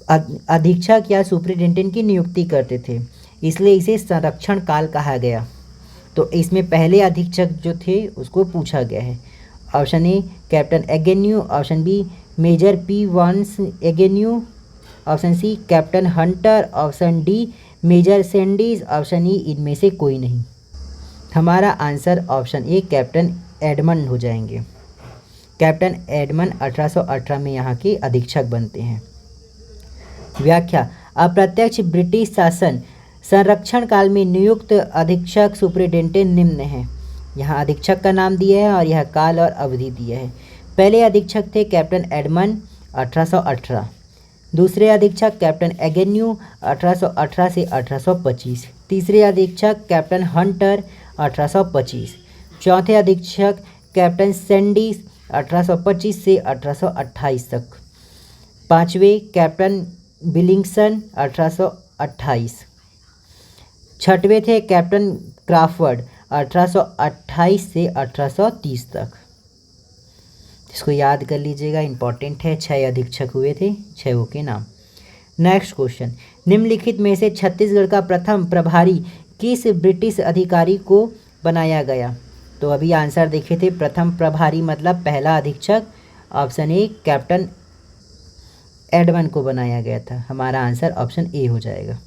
अधीक्षक या सुप्रिटेंडेंट की नियुक्ति करते थे, इसलिए इसे संरक्षण काल कहा गया। तो इसमें पहले अधीक्षक जो थे उसको पूछा गया है। Option A captain Agnew, option B major P Vans Agnew, option C captain Hunter, option D major Sandys, option E इनमें से कोई नहीं। हमारा answer option A captain Edmund हो जाएंगे। कैप्टन एडमंड 1818 में यहाँ के अधीक्षक बनते हैं। व्याख्या, अप्रत्यक्ष ब्रिटिश शासन संरक्षण काल में नियुक्त अधीक्षक सुपरिटेंडेंट निम्न है। यहाँ अधीक्षक का नाम दिया है और यह काल और अवधि दिया है। पहले अधीक्षक थे कैप्टन एडमंड 1818, दूसरे अधीक्षक कैप्टन एगेन्यू 1818 से 1825, तीसरे अधीक्षक कैप्टन हंटर 1825, चौथे अधीक्षक कैप्टन सैंडीज 1825 से 1828 तक, पांचवें कैप्टन बिलिंगसन 1828, छठवें थे कैप्टन क्राफर्ड 1828 से 1830 तक। इसको याद कर लीजिएगा, इंपॉर्टेंट है। 6 अधीक्षक हुए थे, 6 के नाम। नेक्स्ट क्वेश्चन, निम्नलिखित में से छत्तीसगढ़ का प्रथम प्रभारी किस ब्रिटिश अधिकारी को बनाया गया? तो अभी आंसर देखे थे, प्रथम प्रभारी मतलब पहला अधीक्षक, ऑप्शन ए कैप्टन एडमंड को बनाया गया था। हमारा आंसर ऑप्शन ए हो जाएगा।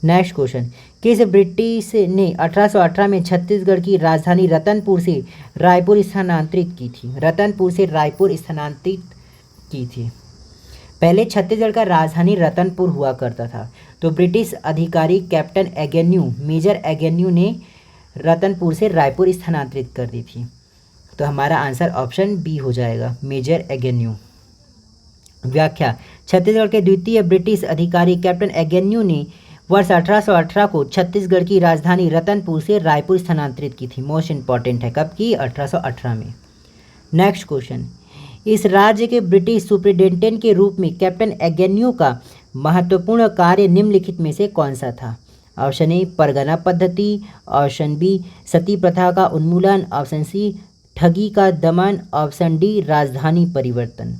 नेक्स्ट क्वेश्चन, किस ब्रिटिश ने 1818 में छत्तीसगढ़ की राजधानी रतनपुर से रायपुर स्थानांतरित की थी? रतनपुर से रायपुर स्थानांतरित की थी। पहले छत्तीसगढ़ का राजधानी रतनपुर हुआ करता था, तो ब्रिटिश अधिकारी कैप्टन एगेन्यू, मेजर एगेन्यू ने रतनपुर से रायपुर स्थानांतरित कर दी थी। तो हमारा आंसर ऑप्शन बी हो जाएगा, मेजर एगेन्यू। व्याख्या, छत्तीसगढ़ के द्वितीय ब्रिटिश अधिकारी कैप्टन एगेन्यू ने वर्ष 1818 को छत्तीसगढ़ की राजधानी रतनपुर से रायपुर स्थानांतरित की थी। मोस्ट इंपॉर्टेंट है, कब की? 1818 में। नेक्स्ट क्वेश्चन, इस राज्य के ब्रिटिश सुपरिटेंडेंट के रूप में कैप्टन एगेन्यू का महत्वपूर्ण कार्य निम्नलिखित में से कौन सा था? ऑप्शन ए परगना पद्धति, ऑप्शन बी सती प्रथा का उन्मूलन, ऑप्शन सी ठगी का दमन, ऑप्शन डी राजधानी परिवर्तन।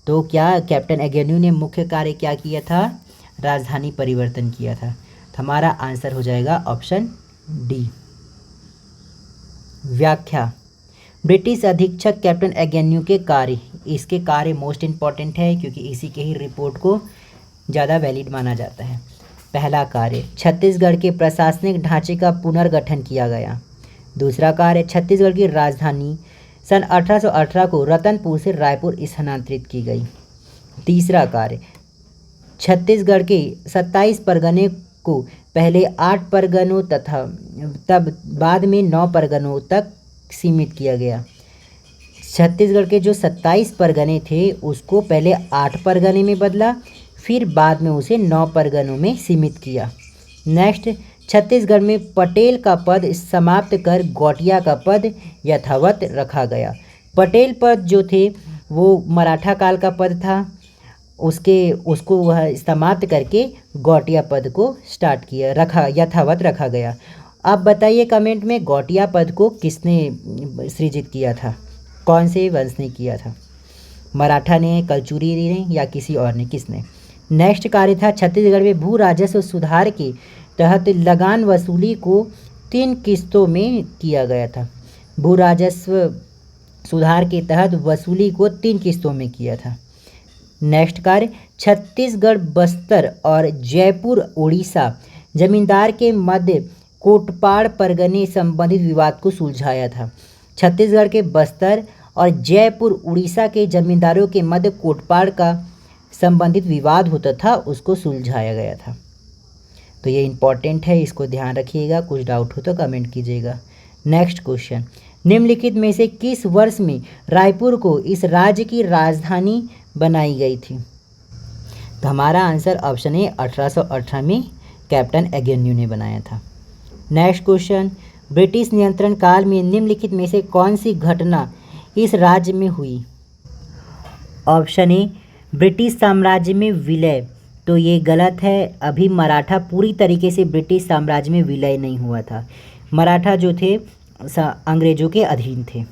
तो क्या कैप्टन एगेन्यू ने मुख्य कार्य क्या किया था? राजधानी परिवर्तन किया था। तो हमारा आंसर हो जाएगा ऑप्शन डी। व्याख्या, ब्रिटिश अधीक्षक कैप्टन एगेन्यू के कार्य, इसके कार्य मोस्ट इम्पॉर्टेंट है क्योंकि इसी के ही रिपोर्ट को ज़्यादा वैलिड माना जाता है। पहला कार्य, छत्तीसगढ़ के प्रशासनिक ढांचे का पुनर्गठन किया गया। दूसरा कार्य, छत्तीसगढ़ की राजधानी सन 1818 को रतनपुर से रायपुर स्थानांतरित की गई। तीसरा कार्य, छत्तीसगढ़ के 27 परगने को पहले 8 परगनों तथा तब बाद में 9 परगनों तक सीमित किया गया। छत्तीसगढ़ के जो 27 परगने थे उसको पहले 8 परगने में बदला, फिर बाद में उसे 9 परगनों में सीमित किया। नेक्स्ट, छत्तीसगढ़ में पटेल का पद समाप्त कर गौटिया का पद यथावत रखा गया। पटेल पद जो थे वो मराठा काल का पद था, उसको वह समाप्त करके गौटिया पद को यथावत रखा गया। अब बताइए कमेंट में, गौटिया पद को किसने सृजित किया था? कौन से वंश ने किया था? मराठा ने, कलचुरी ने या किसी और ने? किसने? नेक्स्ट कार्य था, छत्तीसगढ़ में भू राजस्व सुधार के तहत लगान वसूली को 3 किस्तों में किया गया था। भू राजस्व सुधार के तहत वसूली को 3 किस्तों में किया था। नेक्स्ट कार्य, छत्तीसगढ़, बस्तर और जयपुर उड़ीसा जमींदार के मध्य कोटपाड़ परगने संबंधित विवाद को सुलझाया था। छत्तीसगढ़ के बस्तर और जयपुर उड़ीसा के जमींदारों के मध्य कोटपाड़ का संबंधित विवाद होता था, उसको सुलझाया गया था। तो ये इम्पॉर्टेंट है, इसको ध्यान रखिएगा। कुछ डाउट हो तो कमेंट कीजिएगा। नेक्स्ट क्वेश्चन, निम्नलिखित में से किस वर्ष में रायपुर को इस राज्य की राजधानी बनाई गई थी? तो हमारा आंसर ऑप्शन है 1818 में कैप्टन एगेन्यू ने बनाया था। नेक्स्ट क्वेश्चन, ब्रिटिश नियंत्रण काल में निम्नलिखित में से कौन सी घटना इस राज्य में हुई? ऑप्शन ए ब्रिटिश साम्राज्य में विलय। तो ये गलत है, अभी मराठा पूरी तरीके से ब्रिटिश साम्राज्य में विलय नहीं हुआ था। मराठा जो थे अंग्रेजों के अधीन थे।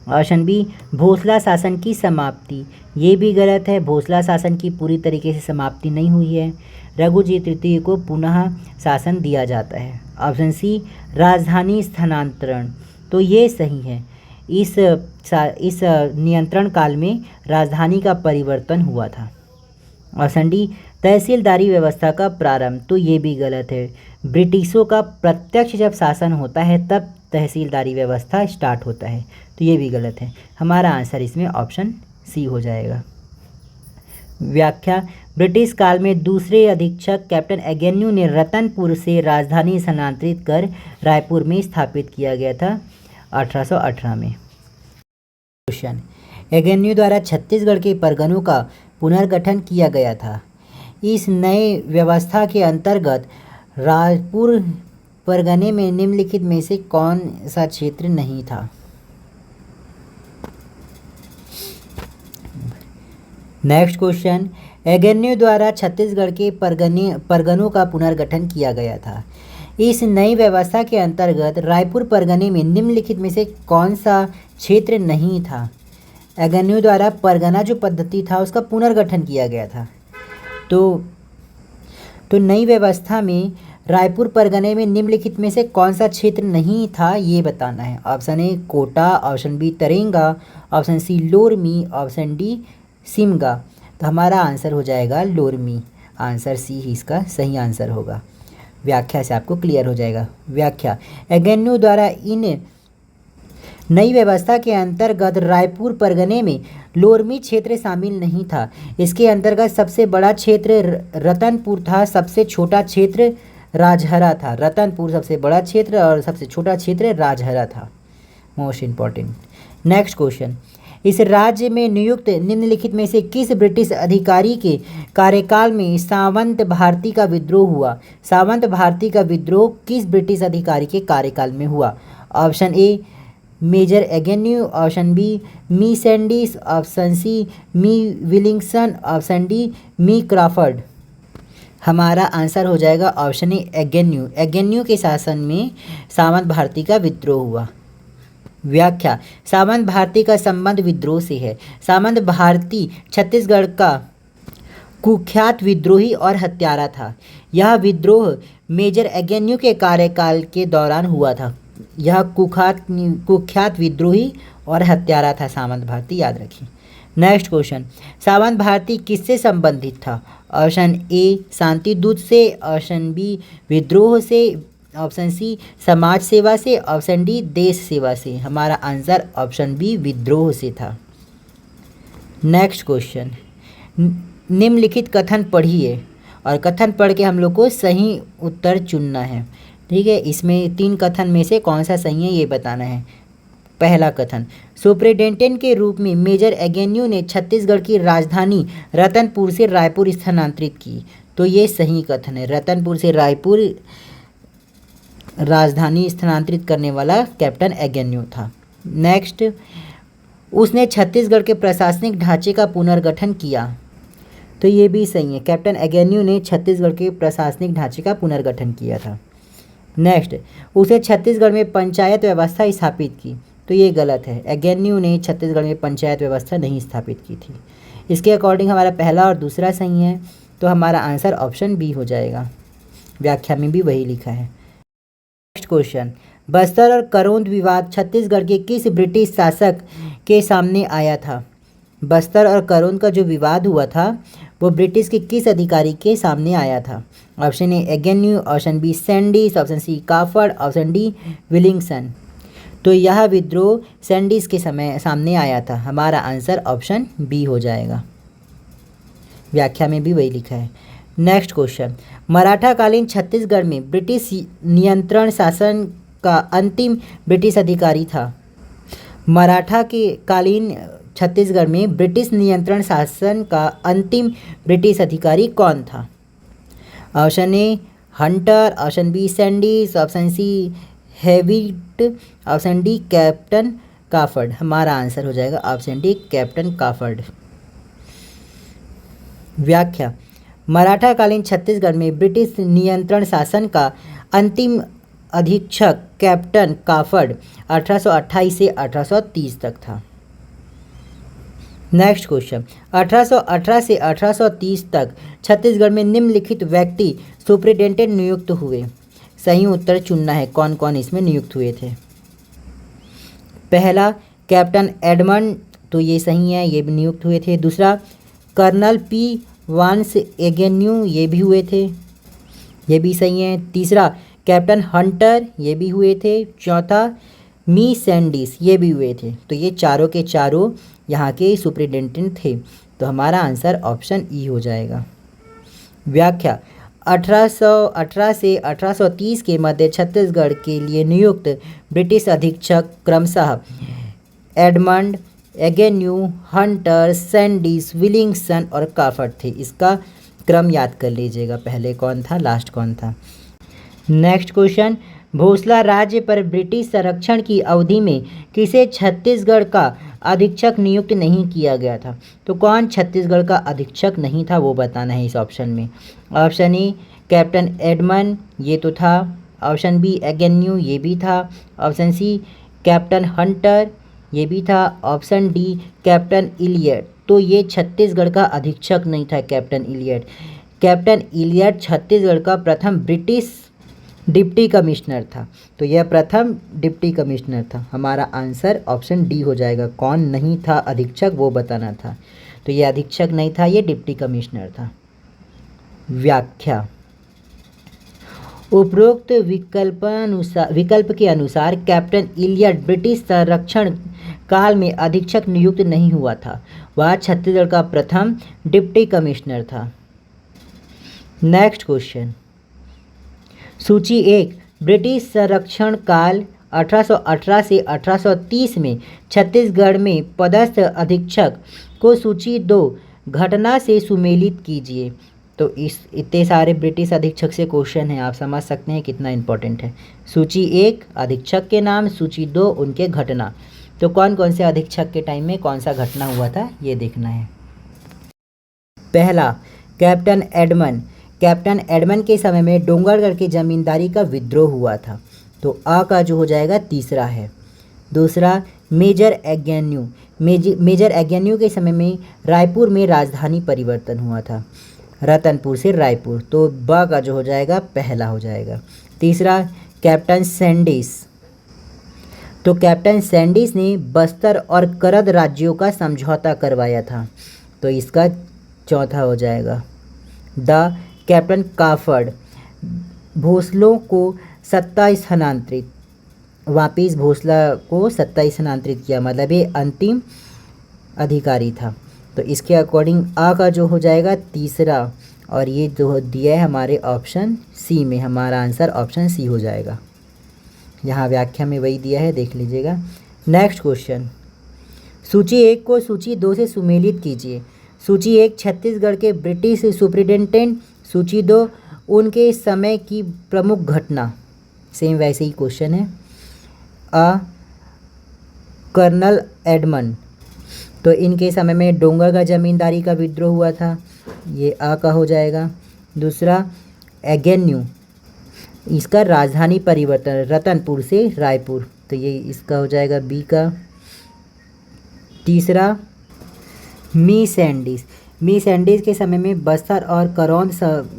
ऑप्शन बी भोसला शासन की समाप्ति, ये भी गलत है, भोसला शासन की पूरी तरीके से समाप्ति नहीं हुई है। रघुजी तृतीय को पुनः शासन दिया जाता है। ऑप्शन सी राजधानी स्थानांतरण, तो ये सही है। इस नियंत्रण काल में राजधानी का परिवर्तन हुआ था। ऑप्शन डी तहसीलदारी व्यवस्था का प्रारंभ, तो ये भी गलत है। ब्रिटिशों का प्रत्यक्ष जब शासन होता है तब तहसीलदारी व्यवस्था स्टार्ट होता है, तो ये भी गलत है। हमारा आंसर इसमें ऑप्शन सी हो जाएगा। व्याख्या, ब्रिटिश काल में दूसरे अधीक्षक कैप्टन एगेन्यू ने रतनपुर से राजधानी स्थानांतरित कर रायपुर में स्थापित किया गया था 1818 में। क्वेश्चन, एगेन्यू द्वारा छत्तीसगढ़ के परगनों का पुनर्गठन किया गया था। इस नए व्यवस्था के अंतर्गत रायपुर परगने में निम्नलिखित में से कौन सा क्षेत्र नहीं था? नेक्स्ट क्वेश्चन, एगेन्यू द्वारा छत्तीसगढ़ के परगनों का पुनर्गठन किया गया था। इस नई व्यवस्था के अंतर्गत रायपुर परगने में निम्नलिखित में से कौन सा क्षेत्र नहीं था? एगेन्यू द्वारा परगना जो पद्धति था उसका पुनर्गठन किया गया था। तो नई व्यवस्था में रायपुर परगने में निम्नलिखित में से कौन सा क्षेत्र नहीं था ये बताना है। Option A Kota, option B Tarenga, option C Lormi, option D Simga. तो हमारा आंसर हो जाएगा लोरमी। आंसर सी ही इसका सही आंसर होगा। व्याख्या से आपको क्लियर हो जाएगा। व्याख्या, एगेन्यू द्वारा इन नई व्यवस्था के अंतर्गत रायपुर परगने में लोरमी क्षेत्र शामिल नहीं था। इसके अंतर्गत सबसे बड़ा क्षेत्र रतनपुर था, सबसे छोटा क्षेत्र राजहरा था। रतनपुर सबसे बड़ा क्षेत्र और सबसे छोटा क्षेत्र राजहरा था। Most important. नेक्स्ट क्वेश्चन, इस राज्य में नियुक्त निम्नलिखित में से किस ब्रिटिश अधिकारी के कार्यकाल में सावंत भारती का विद्रोह हुआ? सावंत भारती का विद्रोह किस ब्रिटिश अधिकारी के कार्यकाल में हुआ? Option A major Agnew, option B मी सैंडिस, ऑप्शन सी मी विलिंगसन, ऑप्शन डी मी क्रॉफर्ड। हमारा आंसर हो जाएगा ऑप्शन ए एगेन्यू। एगेन्यू के शासन में सावंत भारती का विद्रोह हुआ। व्याख्या, सावंत भारती का संबंध विद्रोह से है। सावंत भारती छत्तीसगढ़ का कुख्यात विद्रोही और हत्यारा था। यह विद्रोह मेजर एगेन्यू के कार्यकाल के दौरान हुआ था। यह कुख्यात विद्रोही और हत्यारा था सावंत भारती, याद रखिए। नेक्स्ट क्वेश्चन, सावंत भारती किससे संबंधित था? ऑप्शन ए शांति दूत से, ऑप्शन बी विद्रोह से, ऑप्शन सी समाज सेवा से, ऑप्शन डी देश सेवा से। हमारा आंसर ऑप्शन बी विद्रोह से था। नेक्स्ट क्वेश्चन, निम्नलिखित कथन पढ़िए और कथन पढ़ के हम लोग को सही उत्तर चुनना है। ठीक है, इसमें 3 कथन में से कौन सा सही है ये बताना है। पहला कथन, सुपरिटेंडेंट के रूप में मेजर एगेन्यू ने छत्तीसगढ़ की राजधानी रतनपुर से रायपुर स्थानांतरित की। तो ये सही कथन है। रतनपुर से रायपुर राजधानी स्थानांतरित करने वाला कैप्टन एगेन्यू था। नेक्स्ट, उसने छत्तीसगढ़ के प्रशासनिक ढांचे का पुनर्गठन किया। तो ये भी सही है। कैप्टन एगेन्यू ने छत्तीसगढ़ के प्रशासनिक ढांचे का पुनर्गठन किया था। नेक्स्ट, उसने छत्तीसगढ़ में पंचायत व्यवस्था स्थापित की। तो ये गलत है। एगेन्यू ने छत्तीसगढ़ में पंचायत व्यवस्था नहीं स्थापित की थी। इसके अकॉर्डिंग हमारा पहला और दूसरा सही है। तो हमारा आंसर ऑप्शन बी हो जाएगा। व्याख्या में भी वही लिखा है। नेक्स्ट क्वेश्चन, बस्तर और करोंद विवाद छत्तीसगढ़ के किस ब्रिटिश शासक के सामने आया था? बस्तर और करोंद का जो विवाद हुआ था वो ब्रिटिश के किस अधिकारी के सामने आया था? Option A Agnew, option B Sandys, option C काफड़, ऑप्शन डी विलिंगसन। तो यह विद्रोह सैंडिस के सामने आया था। हमारा आंसर ऑप्शन बी हो जाएगा। व्याख्या में भी वही लिखा है। नेक्स्ट क्वेश्चन, मराठा कालीन छत्तीसगढ़ में ब्रिटिश नियंत्रण शासन का अंतिम ब्रिटिश अधिकारी था। मराठा के कालीन छत्तीसगढ़ में ब्रिटिश नियंत्रण शासन का अंतिम ब्रिटिश अधिकारी कौन था? Option A Hunter, option B Sandys, option C Hewitt, option D captain Crawford. हमारा आंसर हो जाएगा ऑप्शन डी कैप्टन काफर्ड। व्याख्या, मराठा कालीन छत्तीसगढ़ में ब्रिटिश नियंत्रण शासन का अंतिम अधीक्षक कैप्टन काफर्ड 1828 से 1830 तक था। नेक्स्ट क्वेश्चन, 1818 से 1830 तक छत्तीसगढ़ में निम्नलिखित व्यक्ति सुपरिटेंडेंट नियुक्त हुए। सही उत्तर चुनना है कौन कौन इसमें नियुक्त हुए थे। पहला कैप्टन एडमंड, तो ये सही है, ये भी नियुक्त हुए थे। दूसरा कर्नल पी वांस एगेन्यू, ये भी हुए थे, ये भी सही है। तीसरा कैप्टन हंटर, ये भी हुए थे। चौथा मी सैंडिस, ये भी हुए थे। तो ये चारों के चारों यहाँ के सुप्रिटेंडेंट थे। तो हमारा आंसर ऑप्शन ई हो जाएगा। व्याख्या 1818 से 1830 के मध्य छत्तीसगढ़ के लिए नियुक्त ब्रिटिश अधीक्षक क्रमशः एडमंड एगेन्यू, हंटर, सैंडिस, विलिंगसन और काफट थे। इसका क्रम याद कर लीजिएगा, पहले कौन था, लास्ट कौन था। नेक्स्ट क्वेश्चन, भोसला राज्य पर ब्रिटिश संरक्षण की अवधि में किसे छत्तीसगढ़ का अधीक्षक नियुक्त नहीं किया गया था। तो कौन छत्तीसगढ़ का अधीक्षक नहीं था वो बताना है इस ऑप्शन में। ऑप्शन ए कैप्टन एडमंड, ये तो था। ऑप्शन बी एगेन्यू, ये भी था। ऑप्शन सी कैप्टन हंटर, ये भी था। ऑप्शन डी कैप्टन इलियट, तो ये छत्तीसगढ़ का अधीक्षक नहीं था captain Elliot. Captain Elliot Chhattisgarh का प्रथम ब्रिटिश डिप्टी कमिश्नर था। तो यह प्रथम डिप्टी कमिश्नर था। हमारा आंसर ऑप्शन डी हो जाएगा। कौन नहीं था अधीक्षक वो बताना था। तो ये अधीक्षक नहीं था, ये डिप्टी कमिश्नर था। व्याख्या उपरोक्त विकल्प के अनुसार कैप्टन इलियट ब्रिटिश संरक्षण काल में अधीक्षक नियुक्त नहीं हुआ था। वह छत्तीसगढ़ का प्रथम डिप्टी कमिश्नर था। नेक्स्ट क्वेश्चन, सूची 1 ब्रिटिश संरक्षण काल 1818 से 1830 में छत्तीसगढ़ में पदस्थ अधीक्षक को सूची 2 घटना से सुमेलित कीजिए। तो इस इतने सारे ब्रिटिश अधीक्षक से क्वेश्चन है, आप समझ सकते हैं कितना इंपॉर्टेंट है। सूची 1 अधीक्षक के नाम, सूची 2 उनके घटना। तो कौन कौन से अधीक्षक के टाइम में कौन सा घटना हुआ था ये देखना है। पहला कैप्टन एडमंड। कैप्टन एडमंड के समय में डोंगरगढ़ की जमींदारी का विद्रोह हुआ था। तो आ का जो हो जाएगा तीसरा है। दूसरा मेजर एगेन्यू। मेजर एगेन्यू के समय में रायपुर में राजधानी परिवर्तन हुआ था, रतनपुर से रायपुर। तो ब का जो हो जाएगा पहला हो जाएगा। तीसरा कैप्टन सैंडिस। तो कैप्टन सैंडिस ने बस्तर और करद राज्यों का समझौता करवाया था। तो इसका चौथा हो जाएगा। The captain काफड़। भोसलों को सत्ता स्थानांतरित, वापिस भोसला को सत्ता स्थानांतरित किया, मतलब ये अंतिम अधिकारी था। तो इसके अकॉर्डिंग आ का जो हो जाएगा तीसरा, और ये जो दिया है हमारे ऑप्शन सी में, हमारा आंसर ऑप्शन सी हो जाएगा। यहाँ व्याख्या में वही दिया है, देख लीजिएगा। नेक्स्ट क्वेश्चन, सूची 1 को सूची 2 से सुमेलित कीजिए। सूची 1 छत्तीसगढ़ के ब्रिटिश सुप्रिटेंडेंट, सूची 2 उनके समय की प्रमुख घटना। सेम वैसे ही क्वेश्चन है। अ कर्नल एडमंड, तो इनके समय में डोंगरगढ़ जमींदारी का विद्रोह हुआ था, ये आ का हो जाएगा। दूसरा एगेन्यू, इसका राजधानी परिवर्तन रतनपुर से रायपुर, तो ये इसका हो जाएगा बी का। तीसरा मी सैंडिस। मी सैंडिस के समय में बस्तर और करौंद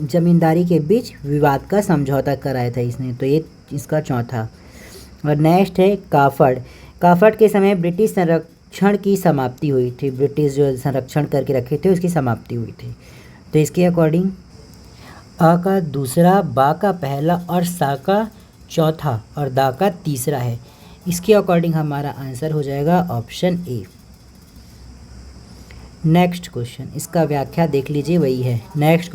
जमींदारी के बीच विवाद का समझौता कराया था इसने, तो ये इसका चौथा। और नेक्स्ट है काफड़। काफड़ के समय ब्रिटिश संरक्षण की समाप्ति हुई थी, ब्रिटिश जो संरक्षण करके रखे थे उसकी समाप्ति हुई थी। तो इसके अकॉर्डिंग अ का दूसरा, बा का पहला और सा का चौथा और दा का तीसरा है। इसके अकॉर्डिंग हमारा आंसर हो जाएगा ऑप्शन ए। नेक्स्ट क्वेश्चन, इसका व्याख्या देख लीजिए, वही है। नेक्स्ट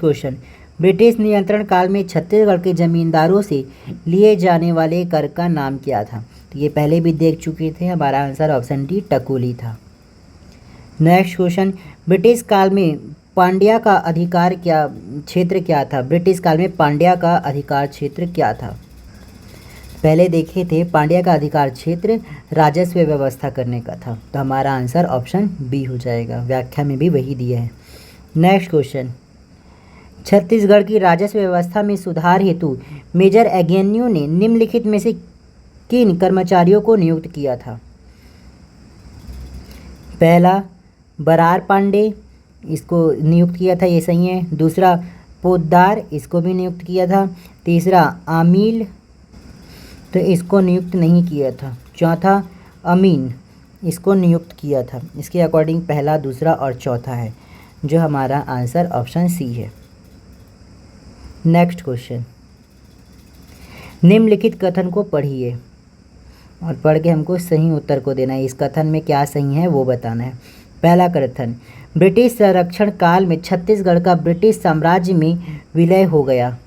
क्वेश्चन, ब्रिटिश नियंत्रण काल में छत्तीसगढ़ के जमींदारों से लिए जाने वाले कर का नाम क्या था। तो ये पहले भी देख चुके थे, हमारा आंसर ऑप्शन डी टकुली था। नेक्स्ट क्वेश्चन, ब्रिटिश काल में पांड्या का अधिकार क्षेत्र क्या था। ब्रिटिश काल में पांड्या का अधिकार क्षेत्र क्या था। पहले देखे थे, पांड्या का अधिकार क्षेत्र राजस्व व्यवस्था करने का था। तो हमारा आंसर ऑप्शन बी हो जाएगा, व्याख्या में भी वही दिया है। नेक्स्ट क्वेश्चन, छत्तीसगढ़ की राजस्व व्यवस्था में सुधार हेतु मेजर एगेन्यू ने निम्नलिखित में से किन कर्मचारियों को नियुक्त किया था। पहला बरार पांडे, इसको नियुक्त किया था, ये सही है। दूसरा पोद्दार, इसको भी नियुक्त किया था। तीसरा आमील, तो इसको नियुक्त नहीं किया था। चौथा अमीन इसको नियुक्त किया था। इसके अकॉर्डिंग पहला, दूसरा और चौथा है, जो हमारा आंसर ऑप्शन सी है। नेक्स्ट क्वेश्चन, निम्नलिखित कथन को पढ़िए और पढ़ के हमको सही उत्तर को देना है। इस कथन में क्या सही है वो बताना है। पहला कथन, ब्रिटिश संरक्षण काल में छत्तीसगढ़ का ब्रिटिश साम्राज्य में विलय हो गया।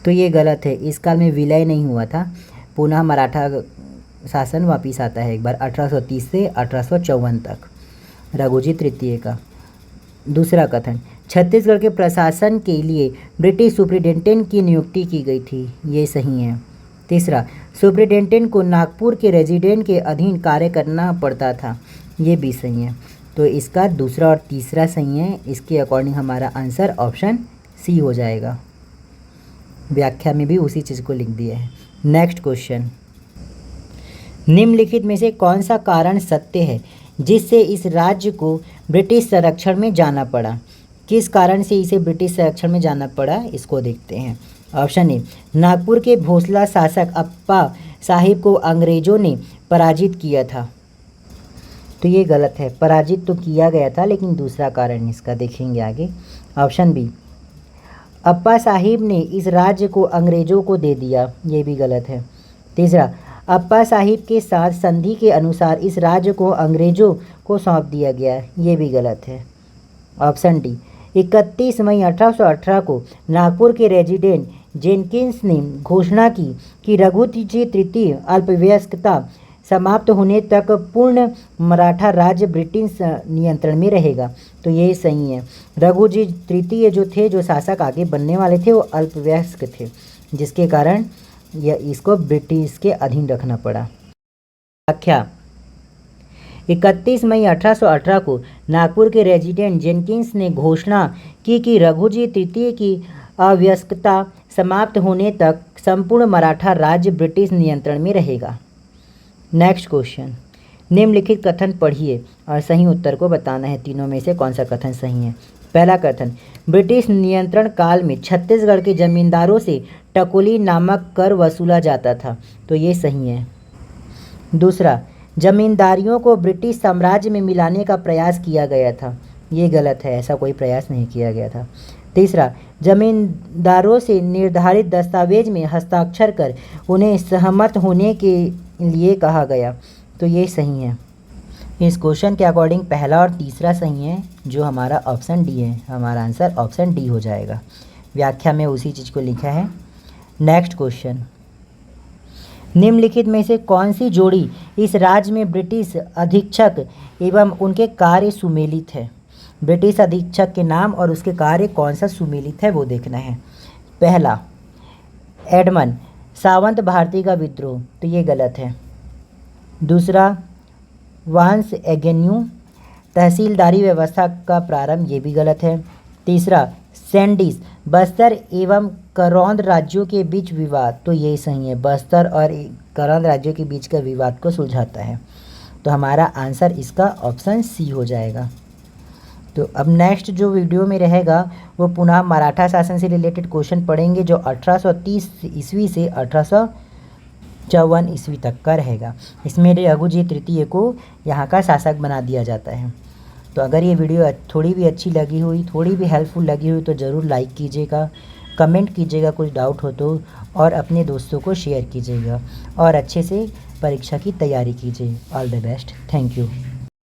तो ये गलत है, इस काल में विलय नहीं हुआ था, पुनः मराठा शासन वापिस आता है एक बार 1830 से 1854 तक, रघुजी तृतीय का। दूसरा कथन, छत्तीसगढ़ के प्रशासन के लिए ब्रिटिश सुप्रिटेंडेंट की नियुक्ति की गई थी। ये सही है। तीसरा, सुप्रिटेंडेंट को नागपुर के रेजिडेंट के अधीन कार्य करना पड़ता था। ये भी सही है। तो इसका दूसरा और तीसरा सही है। इसके अकॉर्डिंग हमारा आंसर ऑप्शन सी हो जाएगा। व्याख्या में भी उसी चीज़ को लिख दिया है। नेक्स्ट क्वेश्चन, निम्नलिखित में से कौन सा कारण सत्य है जिससे इस राज्य को ब्रिटिश संरक्षण में जाना पड़ा? किस कारण से इसे ब्रिटिश संरक्षण में जाना पड़ा, इसको देखते हैं। ऑप्शन ए, नागपुर के भोसला शासक अप्पा साहिब को अंग्रेजों ने पराजित किया था। तो ये गलत है, पराजित तो किया गया था, लेकिन दूसरा कारण इसका देखेंगे आगे। ऑप्शन बी, अप्पा साहिब ने इस राज्य को अंग्रेजों को दे दिया। ये भी गलत है। तीसरा, अप्पा साहिब के साथ संधि के अनुसार इस राज्य को अंग्रेजों को सौंप दिया गया। ये भी गलत है। ऑप्शन डी, 31 मई 1818 को नागपुर के रेजिडेंट जेनकिंस ने घोषणा की कि रघुजी तृतीय अल्पवयस्कता समाप्त होने तक पूर्ण मराठा राज्य ब्रिटिश नियंत्रण में रहेगा। तो ये सही है। रघुजी तृतीय जो थे, जो शासक आगे बनने वाले थे, वो अल्पवयस्क थे, जिसके कारण इसको ब्रिटिश के अधीन रखना पड़ा। व्याख्या, 31 मई 1818 को नागपुर के रेजिडेंट जेनकिंस ने घोषणा की कि रघुजी तृतीय की अवयस्कता समाप्त होने तक संपूर्ण मराठा राज्य ब्रिटिश नियंत्रण में रहेगा। नेक्स्ट क्वेश्चन, निम्नलिखित कथन पढ़िए और सही उत्तर को बताना है। तीनों में से कौन सा कथन सही है? पहला कथन, ब्रिटिश नियंत्रण काल में छत्तीसगढ़ के जमींदारों से टकोली नामक कर वसूला जाता था। तो ये सही है। दूसरा, जमींदारियों को ब्रिटिश साम्राज्य में मिलाने का प्रयास किया गया था। ये गलत है, ऐसा कोई प्रयास नहीं किया गया था। तीसरा, जमींदारों से निर्धारित दस्तावेज में हस्ताक्षर कर उन्हें सहमत होने के लिए कहा गया। तो ये सही है। इस क्वेश्चन के अकॉर्डिंग पहला और तीसरा सही है, जो हमारा ऑप्शन डी है। हमारा आंसर ऑप्शन डी हो जाएगा। व्याख्या में उसी चीज़ को लिखा है। नेक्स्ट क्वेश्चन, निम्नलिखित में से कौन सी जोड़ी इस राज्य में ब्रिटिश अधीक्षक एवं उनके कार्य सुमेलित है? ब्रिटिश अधीक्षक के नाम और उसके कार्य कौन सा सुमेलित है वो देखना है। पहला, एडमंड सावंत भारती का विद्रोह। तो ये गलत है। दूसरा, वांस एगेन्यू तहसीलदारी व्यवस्था का प्रारंभ। ये भी गलत है। तीसरा, सैंडिस बस्तर एवं करौंद राज्यों के बीच विवाद। तो ये सही है, बस्तर और करौंद राज्यों के बीच का विवाद को सुलझाता है। तो हमारा आंसर इसका ऑप्शन सी हो जाएगा। तो अब नेक्स्ट जो वीडियो में रहेगा वो पुनः मराठा शासन से रिलेटेड क्वेश्चन पढ़ेंगे, जो 1830 ईस्वी से 1854 ईस्वी तक का रहेगा। इसमें रघुजी तृतीय को यहाँ का शासक बना दिया जाता है। तो अगर ये वीडियो थोड़ी भी अच्छी लगी हुई, थोड़ी भी हेल्पफुल लगी हुई, तो ज़रूर लाइक कीजिएगा, कमेंट कीजिएगा कुछ डाउट हो तो, और अपने दोस्तों को शेयर कीजिएगा और अच्छे से परीक्षा की तैयारी कीजिए। All the best. Thank you.